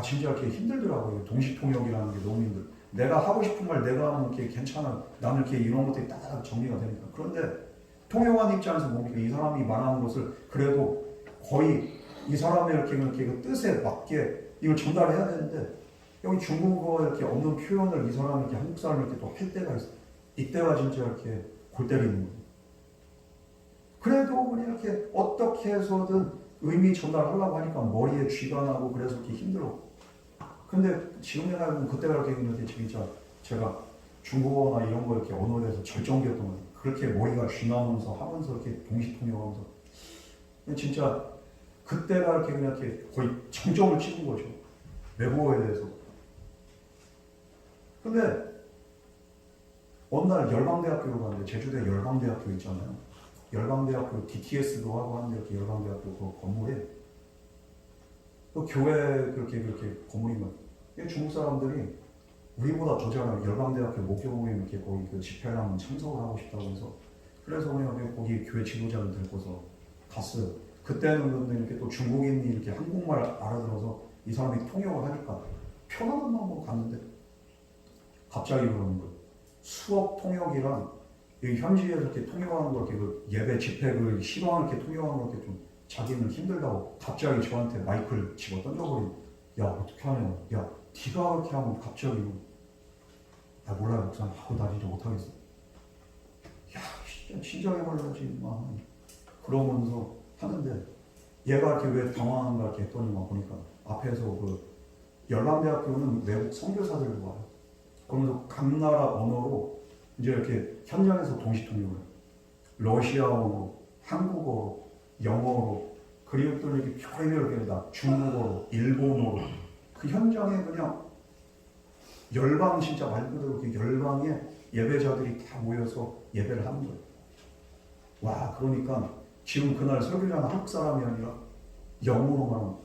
진짜 이렇게 힘들더라고요. 동시 통역이라는 게 너무 힘들어요. 내가 하고 싶은 말 내가 하면 이렇게 괜찮아. 나는 이렇게 이런 것들이 따닥 정리가 되니까. 그런데 통역하는 입장에서 뭡니까? 이 사람이 말하는 것을 그래도 거의 이 사람의 이렇게 그 뜻에 맞게 이걸 전달해야 되는데 여기 중국어 이렇게 없는 표현을 이 사람이 이렇게 한국 사람이 이렇게 또 할 때가 있어. 이때가 진짜 이렇게 골 때리는 거예요. 그래도 그냥 이렇게 어떻게 해서든 의미 전달하려고 하니까 머리에 쥐가 나고 그래서 이렇게 힘들어. 근데 지금 생각해보면 그때가 이렇게 있는데 진짜 제가 중국어나 이런 거 이렇게 언어에 대해서 절정기였던 거예요. 그렇게 머리가 쥐 나오면서 하면서 이렇게 동시통역하면서 진짜 그때가 이렇게 그냥 이렇게 거의 정점을 찍은 거죠. 외국어에 대해서. 근데 어느 날 열방대학교로 갔는데 제주도에 열방대학교 있잖아요. 열방대학교 DTS도 하고 하는데 이렇게 열방대학교 그 건물에 그 교회 그렇게 건물이면 중국 사람들이 우리보다 더 잘하는 열방대학교 목교모임 이렇게 거기 그 집회랑 참석을 하고 싶다고 해서 그래서 그냥 거기 교회 지도자를 데리고서 갔어요. 그때는 근데 이렇게 또 중국인이 이렇게 한국말 알아들어서 이 사람이 통역을 하니까 편안한 마음으로 갔는데 갑자기 그러는 거예요. 수업 통역이랑 현지에서 이렇게 통역하는 거 이렇게 그 예배 집회 그 시방을 이렇게 통역하는 거 이렇게 좀 자기는 힘들다고 갑자기 저한테 마이크를 집어 던져버린. 야 어떻게 하냐. 야 네가 그렇게 하면 갑자기 나 몰라요 목사님 하고 나 진짜 못하겠어. 야 진짜 진작에 말하지 마. 그러면서 하는데 얘가 이렇게 왜 당황한가 이렇게 했더니만 보니까 앞에서 그 열방대학교는 외국 선교사들도 와요. 그러면서 각 나라 언어로 이제 이렇게 현장에서 동시통역을 러시아어로, 한국어로, 영어로 그리고 또 이렇게 별의별 다 중국어로, 일본어로 그 현장에 그냥 열방 진짜 말 그대로 그 열방의 예배자들이 다 모여서 예배를 하는 거예요. 와 그러니까 지금 그날 설교자는 한국 사람이 아니라 영어로만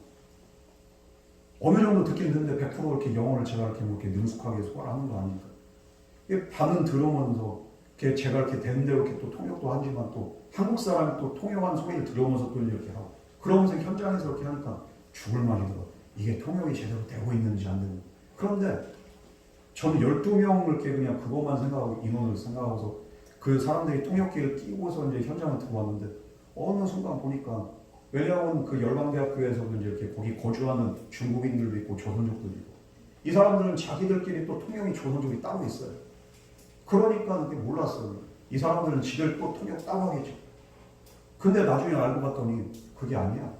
어느 정도 듣긴 듣는데 100% 이렇게 영어를 제가 이렇게 능숙하게 소화하는 거 아닙니까? 반은 들으면서 제가 이렇게 된 대로 이렇게 또 통역도 하지만 또 한국 사람이 또 통역한 소리를 들으면서 또 이렇게 하고 그러면서 현장에서 이렇게 하니까 죽을 말이더라. 이게 통역이 제대로 되고 있는지 안 되고. 그런데 저는 12명 이렇게 그냥 그것만 생각하고 인원을 생각하고서 그 사람들이 통역기를 끼고서 이제 현장을 들어왔는데 어느 순간 보니까 왜냐하면 그 열방대학교에서도 이제 이렇게 거기 거주하는 중국인들도 있고 조선족들도 있고 이 사람들은 자기들끼리 또 통역이 조선족이 따로 있어요. 그러니까 그게 몰랐어요. 이 사람들은 지들 또 통역 따로 하겠죠. 근데 나중에 알고 봤더니 그게 아니야.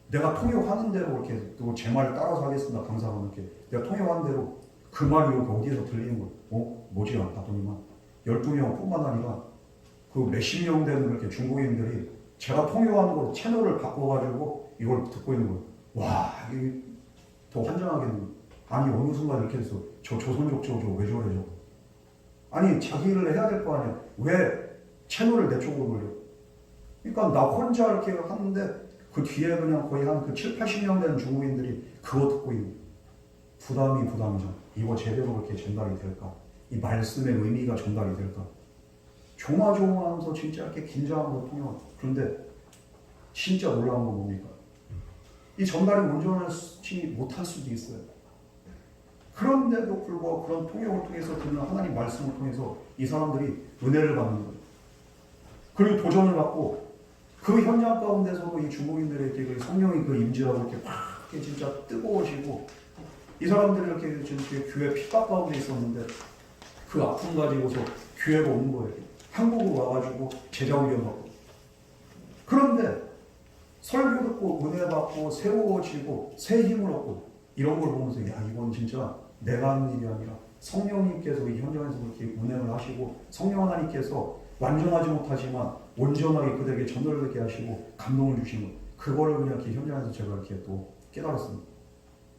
내가 통역하는 대로 이렇게 또 제 말을 따라서 하겠습니다. 강사가 이렇게 내가 통역하는 대로 그 말이 이렇게 어디에서 들리는 거예요. 뭐지? 봤더니만 12명 뿐만 아니라 그 몇십 명 되는 이렇게 중국인들이 제가 통역하는 걸 채널을 바꿔가지고 이걸 듣고 있는 거예요. 와, 이게 더 환장하겠네. 아니, 어느 순간 이렇게 해서 저 조선족 저거 왜 저래 저. 아니, 자기를 해야 될 거 아니야. 왜 채널을 내 쪽으로 돌려? 그러니까 나 혼자 이렇게 하는데 그 뒤에 그냥 거의 한 그 7, 80명 되는 중국인들이 그거 듣고 있는 부담이죠. 이거 제대로 그렇게 전달이 될까? 이 말씀의 의미가 전달이 될까? 조마조마하면서 진짜 이렇게 긴장하면서 통역을. 그런데 진짜 놀라운 건 뭡니까? 이 전달이 온전하지 못할 수도 있어요. 그런데도 불구하고 그런 통역을 통해서 듣는 하나님 말씀을 통해서 이 사람들이 은혜를 받는 거예요. 그리고 도전을 받고 그 현장 가운데서도 이 중국인들에게 그 성령이 그 임재하고 이렇게 막 이렇게 진짜 뜨거워지고 이 사람들이 이렇게 교회 핍박 가운데 있었는데 그 아픔 가지고서 교회가 오는 거예요. 한국으로 와가지고 제자 훈련 받고. 그런데 설교 듣고 은혜 받고 세워지고 새 힘을 얻고 이런 걸 보면서 야 이건 진짜 내가 하는 일이 아니라 성령님께서 이 현장에서 그렇게 운행을 하시고 성령 하나님께서 완전하지 못하지만 온전하게 그들에게 전달되게 하시고 감동을 주시는 것. 그거를 그냥 이렇게 현장에서 제가 이렇게 또 깨달았습니다.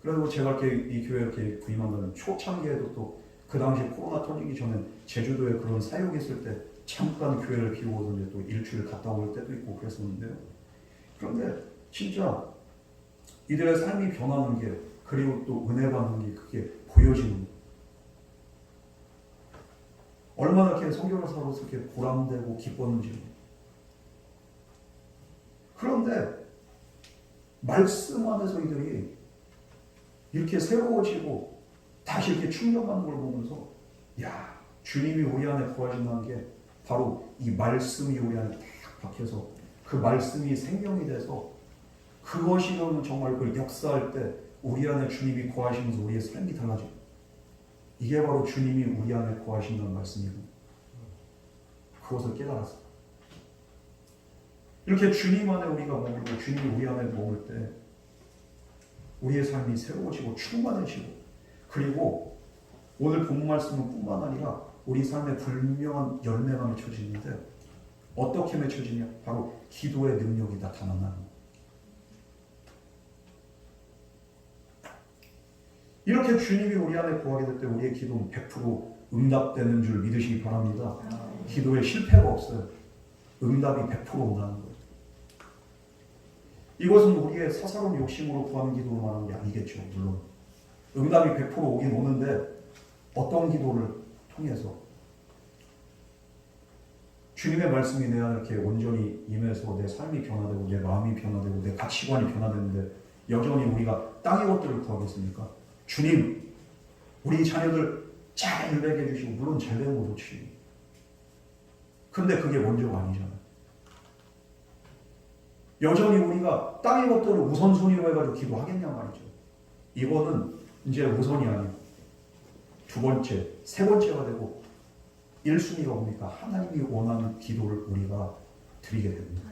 그래서 제가 이렇게 이 교회에 이렇게 부임한다는 초창기에도 또 그 당시 코로나 터지기 전에 제주도에 그런 사역이 있을 때 잠깐 교회를 비우고서 이제 또 일주일 갔다 올 때도 있고 그랬었는데요. 그런데 진짜 이들의 삶이 변하는 게 그리고 또 은혜 받는 게 그게 보여지는 거예요. 얼마나 이렇게 성경을 살아서 이렇게 보람되고 기뻤는지. 그런데 말씀 안에서 이들이 이렇게 새로워지고 다시 이렇게 충격받는 걸 보면서 야 주님이 우리 안에 거하신다는 게 바로 이 말씀이 우리 안에 딱 박혀서 그 말씀이 생명이 돼서 그것이 정말 그 역사할 때 우리 안에 주님이 거하시면서 우리의 삶이 달라져요. 이게 바로 주님이 우리 안에 거하신다는 말씀이고 그것을 깨달았어요. 이렇게 주님 안에 우리가 머물고 주님이 우리 안에 머물 때 우리의 삶이 새로워지고 충만해지고, 그리고 오늘 본 말씀은 뿐만 아니라 우리 삶에 분명한 열매가 맺혀지는데, 어떻게 맺혀지냐? 바로 기도의 능력이 나타나는 거예요. 이렇게 주님이 우리 안에 거하게 될 때 우리의 기도는 100% 응답되는 줄 믿으시기 바랍니다. 기도에 실패가 없어요. 응답이 100% 온다는 거예요. 이것은 우리의 사사로운 욕심으로 구하는 기도로 말하는 게 아니겠죠. 물론 응답이 100% 오긴 오는데, 어떤 기도를 통해서 주님의 말씀이 내 안에 이렇게 온전히 임해서 내 삶이 변화되고 내 마음이 변화되고 내 가치관이 변화되는데 여전히 우리가 땅의 것들을 구하겠습니까? 주님, 우리 자녀들 잘 되게 해주시고, 물론 잘 되는 거 좋지. 근데 그게 먼저가 아니잖아요. 여전히 우리가 땅의 것들을 우선순위로 해가지고 기도하겠냐 말이죠. 이거는 이제 우선이 아니에요. 두 번째, 세 번째가 되고 1순위가 뭡니까? 하나님이 원하는 기도를 우리가 드리게 됩니다.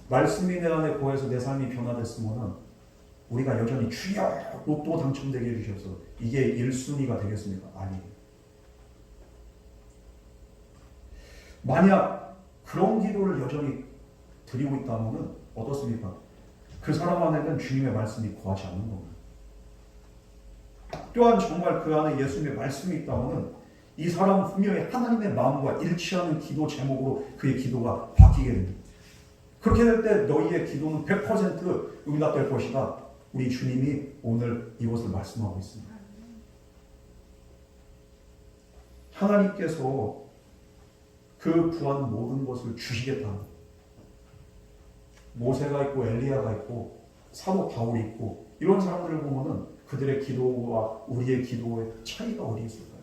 말씀이 내 안에 거해서 내 삶이 변화됐으면 우리가 여전히 주여 로또 당첨되게 해주셔서 이게 1순위가 되겠습니까? 아니에요. 만약 그런 기도를 여전히 드리고 있다면 어떻습니까? 그 사람 안에는 주님의 말씀이 거하지 않는 겁니다. 또한 정말 그 안에 예수님의 말씀이 있다면 이 사람은 분명히 하나님의 마음과 일치하는 기도 제목으로 그의 기도가 바뀌게 됩니다. 그렇게 될 때 너희의 기도는 100% 응답될 것이다. 우리 주님이 오늘 이것을 말씀하고 있습니다. 하나님께서 그 구한 모든 것을 주시겠다는, 모세가 있고 엘리야가 있고 사도 바울이 있고 이런 사람들을 보면은 그들의 기도와 우리의 기도의 차이가 어디 있을까요?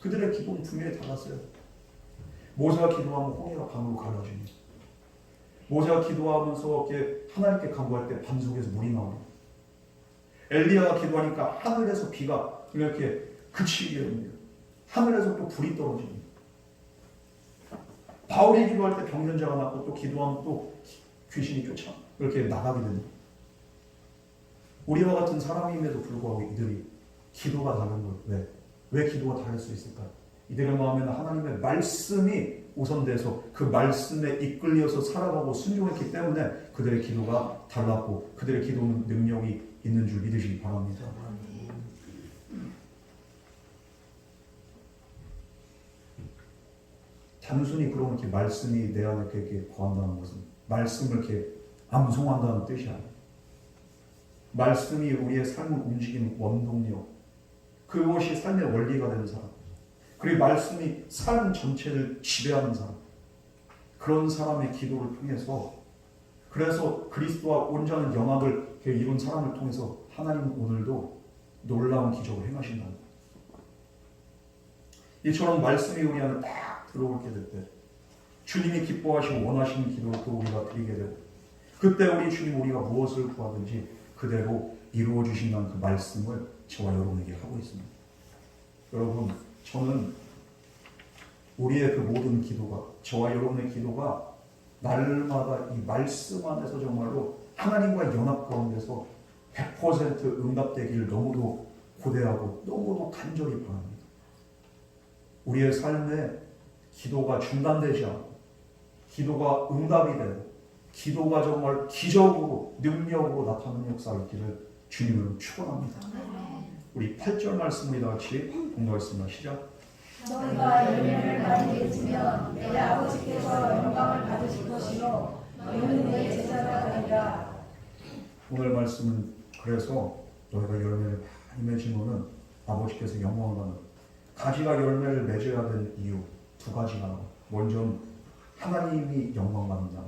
그들의 기도는 분명히 달랐어요. 모세가 기도하면 홍해가 강으로 갈라집니다. 모세가 기도하면서 이렇게 하나님께 간구할 때 반석에서 물이 나옵니다. 엘리야가 기도하니까 하늘에서 비가 이렇게 그치게 됩니다. 하늘에서 또 불이 떨어집니다. 바울이 기도할 때 병변자가 났고 또 기도하면 또 귀신이 쫓아 이렇게 나가게 됩니다. 우리와 같은 사람임에도 불구하고 이들이 기도가 다른 걸 왜 기도가 다를 수 있을까요? 이들의 마음에는 하나님의 말씀이 우선돼서 그 말씀에 이끌려서 살아가고 순종했기 때문에 그들의 기도가 달랐고 그들의 기도는 능력이 있는 줄 믿으시기 바랍니다. 단순히 그런 이렇게 말씀이 내 안에 이렇게 거한다는 것은 말씀을 이렇게 암송한다는 뜻이 아니에요. 말씀이 우리의 삶을 움직이는 원동력, 그것이 삶의 원리가 되는 사람, 그리고 말씀이 삶 전체를 지배하는 사람, 그런 사람의 기도를 통해서, 그래서 그리스도와 온전한 연합을 이룬 사람을 통해서 하나님은 오늘도 놀라운 기적을 행하신다는 거예요. 이처럼 말씀이 우리 안에 딱 들어오게 될 때 주님이 기뻐하시고 원하시는 기도를 또 우리가 드리게 되고, 그때 우리 주님 우리가 무엇을 구하든지 그대로 이루어 주신다는 그 말씀을 저와 여러분에게 하고 있습니다. 여러분, 저는 우리의 그 모든 기도가, 저와 여러분의 기도가 날마다 이 말씀 안에서 정말로 하나님과 연합 가운데서 100% 응답되기를 너무도 고대하고 너무도 간절히 바랍니다. 우리의 삶에 기도가 중단되지 않고 기도가 응답이 되고 기도가 정말 기적으로 능력으로 나타나는 역사가 있기를 주님으로 축원합니다. 우리 8절 말씀을 다 같이 공부하겠습니다. 시작. 너희가 열매를 많이 맺으면 내 아버지께서 영광을 받으실 것이요 너희는 내 제자가 되리라. 오늘 말씀은 그래서 너희가 열매를 많이 맺으면 아버지께서 영광을 받는, 가지가 열매를 맺어야 되는 이유 두 가지가 나와요. 먼저는 하나님이 영광 받는다.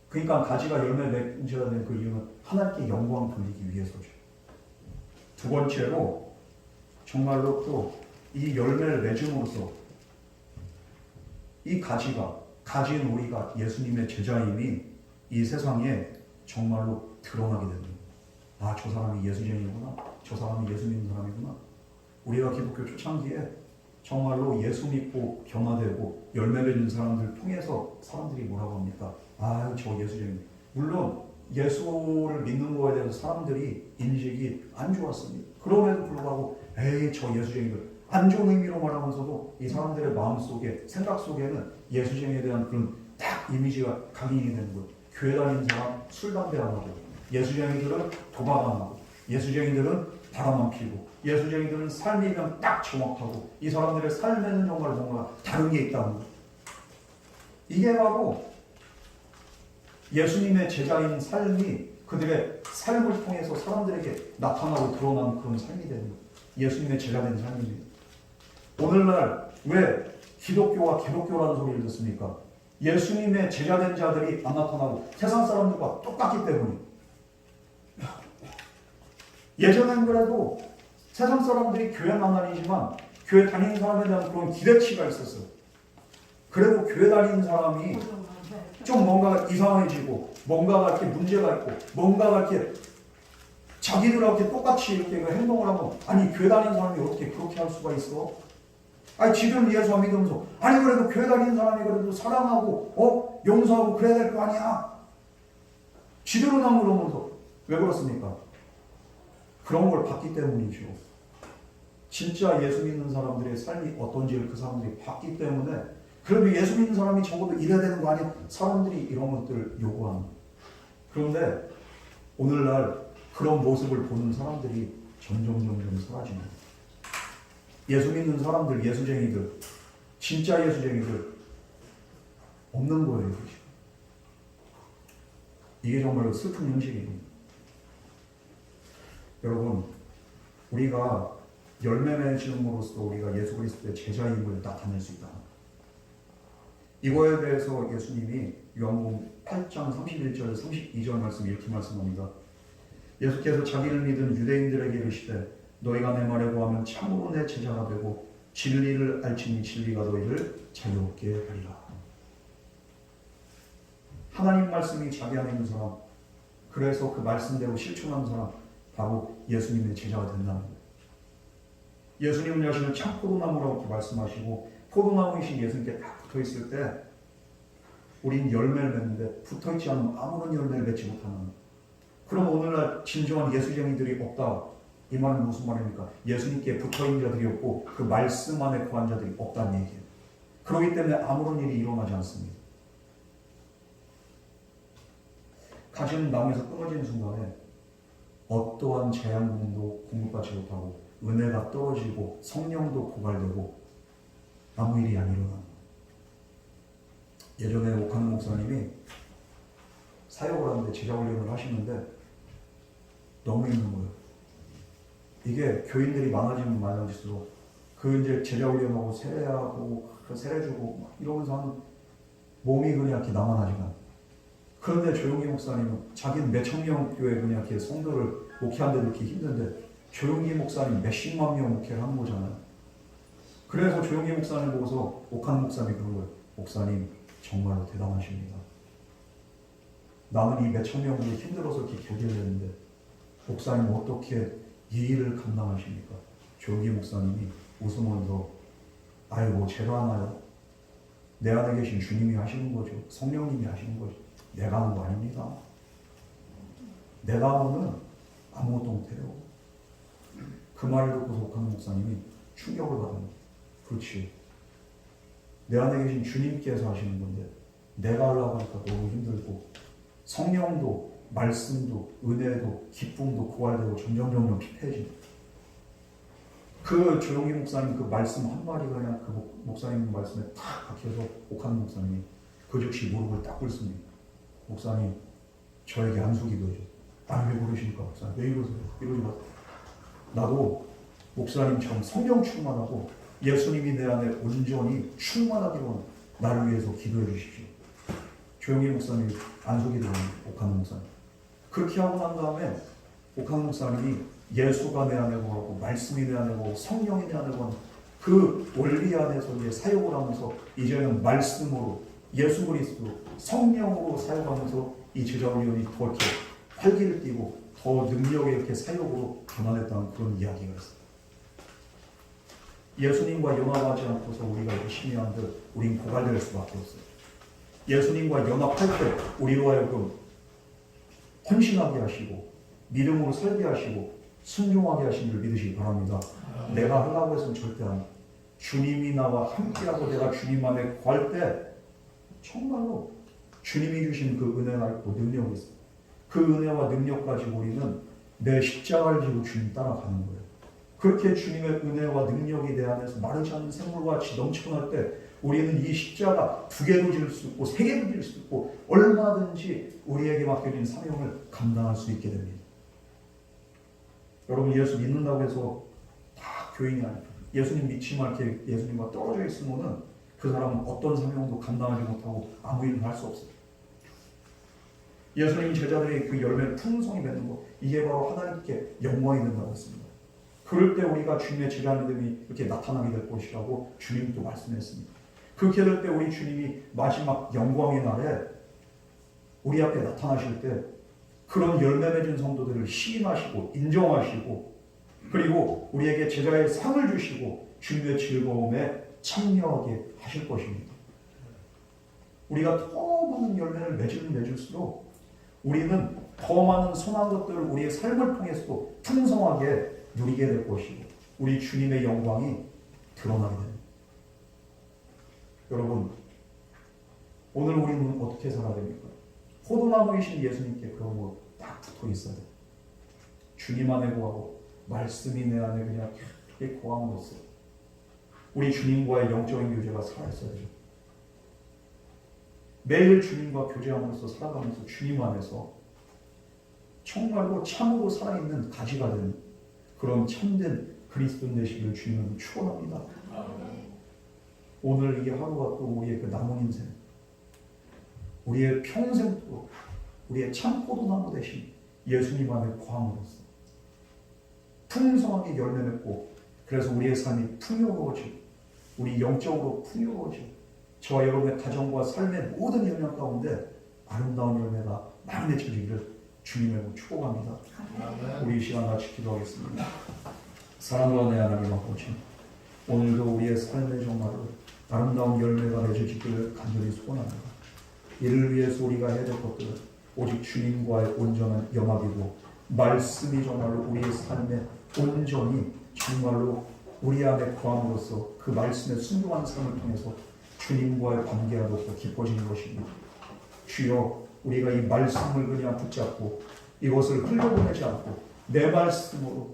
그러니까 가지가 열매 맺어야 되는 그 이유는 하나님께 영광 돌리기 위해서죠. 두 번째로 정말로 또 이 열매를 맺음으로써 이 가진 우리가 예수님의 제자임이 이 세상에 정말로 드러나게 됩니다. 아, 저 사람이 예수쟁이구나. 저 사람이 예수 믿는 사람이구나. 우리가 기독교 초창기에 정말로 예수 믿고 변화되고 열매 맺는 사람들 통해서 사람들이 뭐라고 합니까? 아, 저 예수쟁이. 물론 예수를 믿는 거에 대해서 사람들이 인식이 안 좋았습니다. 그럼에도 불구하고 에이, 저 예수쟁이들. 안 좋은 의미로 말하면서도 이 사람들의 마음속에, 생각 속에는 예수쟁이에 대한 그런 딱 이미지가 각인이 되는 거예요. 교회 다니는 사람 술, 담배 안 하고, 예수쟁이들은 도박 안 하고, 예수쟁이들은 바람 안 피고, 예수쟁이들은 삶이면 딱 정확하고, 이 사람들의 삶에는 정말 뭔가 다른 게 있다는 거예요. 이게 바로 예수님의 제자인 삶이 그들의 삶을 통해서 사람들에게 나타나고 드러나는 그런 삶이 되는 거예요. 예수님의 제자된 삶입니다. 오늘날 왜 기독교와 개독교라는 소리를 듣습니까? 예수님의 제자된 자들이 안 나타나고 세상 사람들과 똑같기 때문에. 예전엔 그래도 세상 사람들이 교회는 안 다니지만 교회 다니는 사람에 대한 그런 기대치가 있었어요. 그리고 교회 다니는 사람이 좀 뭔가 이상해지고 뭔가가 이렇게 문제가 있고 뭔가가 이렇게 자기들하고 이렇게 똑같이 이렇게 행동을 하면 아니 교회 다니는 사람이 어떻게 그렇게 할 수가 있어? 아니 지금 예수 안 믿으면서 아니 그래도 교회 다니는 사람이 그래도 사랑하고 용서하고 그래야 될 거 아니야? 지대로만 그러면서 왜 그렇습니까? 그런 걸 봤기 때문이죠. 진짜 예수 믿는 사람들의 삶이 어떤지를 그 사람들이 봤기 때문에 그래도 예수 믿는 사람이 적어도 이래야 되는 거 아니야? 사람들이 이런 것들 요구하는. 그런데 오늘날 그런 모습을 보는 사람들이 점점 사라집니다. 예수 믿는 사람들, 예수쟁이들, 진짜 예수쟁이들 없는 거예요. 이게 정말로 슬픈 현실입니다. 여러분, 우리가 열매 맺음으로써 우리가 예수 그리스도의 제자임을 나타낼 수 있다. 이거에 대해서 예수님이 요한복음 8장 31절 32절 말씀 이렇게 말씀합니다. 예수께서 자기를 믿은 유대인들에게 이르시되 너희가 내 말에 구하면 참으로 내 제자가 되고 진리를 알지니 진리가 너희를 자유롭게 하리라. 하나님 말씀이 자기 안에 있는 사람, 그래서 그 말씀대로 실천하는 사람, 바로 예수님의 제자가 된다는 거예요. 예수님은 자신을 참 포도나무라고 이렇게 말씀하시고 포도나무이신 예수님께 딱 붙어있을 때 우린 열매를 맺는데 붙어있지 않으면 아무런 열매를 맺지 못하는 거예요. 그럼 오늘날 진정한 예수쟁이들이 없다. 이 말은 무슨 말입니까? 예수님께 붙어있는 자들이 없고 그 말씀 안에 거한 자들이 없다는 얘기예요. 그렇기 때문에 아무런 일이 일어나지 않습니다. 가지는 나무에서 끊어지는 순간에 어떠한 재앙도 공급받지 못하고 은혜가 떨어지고 성령도 고갈되고 아무 일이 안 일어나는 거예요. 예전에 옥한 목사님이 사역을 하는데 제자 훈련을 하시는데 너무 힘든 거예요. 이게 교인들이 많아지면 많아질수록 그 이제 제자 훈련하고 세례하고 세례주고 막 이러면서 하는 몸이 그냥 이렇게 남아나지가 않아요. 그런데 조용기 목사님은 자기는 몇천 명 교회 그냥 이렇게 성도를 목회하는데도 이렇게 힘든데 조용기 목사님 몇십만 명 목회를 하는 거잖아요. 그래서 조용기 목사님 보고서 옥한 목사님이 그런 거예요. 목사님 정말로 대단하십니다. 나는 이 몇천 명을 힘들어서 이렇게 견뎌내는데 목사님 어떻게 이 일을 감당하십니까? 조용기 목사님이 웃으면서 아이고 제가 하나요? 내 안에 계신 주님이 하시는 거죠. 성령님이 하시는 거죠. 내가 하는 거 아닙니다. 내가 하면은 아무것도 못해요. 그 말을 듣고서 옥한 목사님이 충격을 받은 거예요. 그렇지. 내 안에 계신 주님께서 하시는 건데 내가 하려고 하니까 너무 힘들고 성령도 말씀도 은혜도 기쁨도 고갈되고 점점 피폐해진다. 그 조용기 목사님 그 말씀 한 마리가 그냥 그 목사님 말씀에 탁 박혀서 옥한 목사님이 그 즉시 무릎을 딱 꿇습니다. 목사님 저에게 안수기도해줘. 아니 왜 그러십니까 목사님? 왜 이러세요? 이러지 마세요. 나도 목사님처럼 성령 충만하고 예수님이 내 안에 온전히 충만하기로 나를 위해서 기도해 주십시오. 조용기 목사님이 안수기도하는 옥한 목사님. 그렇게 하고 난 다음에 옥한 목사님이 예수가 내 안에 거하고 말씀이 내 안에 거하고 성령이 내 안에 거하는 그 원리 안에서 이제 사역을 하면서 이제는 말씀으로 예수 그리스도 성령으로 사역하면서 이 제자훈련이 더 이렇게 활기를 띠고 더 능력의 이렇게 사역으로 변화됐다는 그런 이야기가 있어요. 예수님과 연합하지 않고서 우리가 열심히 한들 우린 고갈될 수밖에 없어요. 예수님과 연합할 때 우리로 하여금 헌신하게 하시고 믿음으로 살게 하시고 순종하게 하신 줄 믿으시기 바랍니다. 내가 하려고 해서는 절대 안 해. 주님이 나와 함께하고 내가 주님 안에 구할 때 정말로 주님이 주신 그 은혜가 있고 능력이 있어요. 그 은혜와 능력 가지고 우리는 내 십자가를 지고 주님 따라가는 거예요. 그렇게 주님의 은혜와 능력이 내 안에서 마르지 않는 샘물과 같이 넘쳐날 때 우리는 이 십자가 2개도 질 수 있고 3개도 질 수 있고 얼마든지 우리에게 맡겨진 사명을 감당할 수 있게 됩니다. 여러분, 예수 믿는다고 해서 다 교인이 아니에요. 예수님 믿지 말게 예수님과 떨어져 있으면은 그 사람은 어떤 사명도 감당하지 못하고 아무 일을 할 수 없어요. 예수님 제자들의 그 열매를 풍성히 맺는 것, 이게 바로 하나님께 영광이 된다고 했습니다. 그럴 때 우리가 주님의 제자 믿음이 이렇게 나타나게 될 것이라고 주님도 말씀했습니다. 그렇게 될 때 우리 주님이 마지막 영광의 날에 우리 앞에 나타나실 때 그런 열매 맺은 성도들을 시인하시고 인정하시고 그리고 우리에게 제자의 상을 주시고 주님의 즐거움에 참여하게 하실 것입니다. 우리가 더 많은 열매를 맺을수록 우리는 더 많은 선한 것들을 우리의 삶을 통해서도 풍성하게 누리게 될 것이고 우리 주님의 영광이 드러나게 됩니다. 여러분, 오늘 우리는 어떻게 살아야 됩니까? 포도나무이신 예수님께 그런 거 딱 붙어 있어야 돼요. 주님 안에 거하고 말씀이 내 안에 그냥 이렇게 거함으로써 우리 주님과의 영적인 교제가 살아있어야 되죠. 매일 주님과 교제함으로써 살아가면서 주님 안에서 정말로 참으로 살아있는 가지가 되는 그런 참된 그리스도 되시기를 주님은 축원합니다. 오늘 이 하루가 또 우리의 그 남은 인생, 우리의 평생도 우리의 참 포도나무 대신 예수님 안에 거함으로써 풍성하게 열매 맺고 그래서 우리의 삶이 풍요로워지고 우리 영적으로 풍요로워지고 저와 여러분의 가정과 삶의 모든 영역 가운데 아름다운 열매가 많이 맺혀지기를 주님의 축복합니다. 우리 이 시간 같이 기도하겠습니다. 사랑과 내 하나님 아버지, 오늘도 우리의 삶의 정말로 아름다운 열매가 맺어지기를 간절히 소원합니다. 이를 위해서 우리가 해야 될 것들은 오직 주님과의 온전한 영합이고 말씀이 정말로 우리의 삶에 온전히 정말로 우리 안에 거함으로써 그 말씀의 순종한 삶을 통해서 주님과의 관계가 높고 깊어지는 것입니다. 주여, 우리가 이 말씀을 그냥 붙잡고 이것을 흘려보내지 않고 내 말씀으로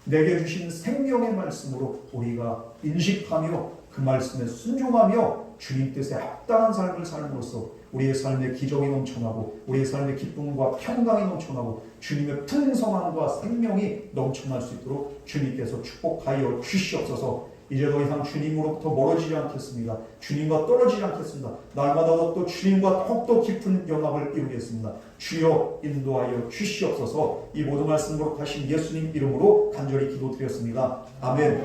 내게 주신 생명의 말씀으로 우리가 인식하며 그 말씀에 순종하며 주님 뜻에 합당한 삶을 삶으로써 우리의 삶의 기적이 넘쳐나고 우리의 삶의 기쁨과 평강이 넘쳐나고 주님의 풍성함과 생명이 넘쳐날 수 있도록 주님께서 축복하여 주시옵소서. 이제 더 이상 주님으로부터 멀어지지 않겠습니다. 주님과 떨어지지 않겠습니다. 날마다 또 주님과 더욱더 깊은 연합을 이루겠습니다. 주여 인도하여 주시옵소서. 이 모든 말씀 거룩하신 예수님 이름으로 간절히 기도드렸습니다. 아멘.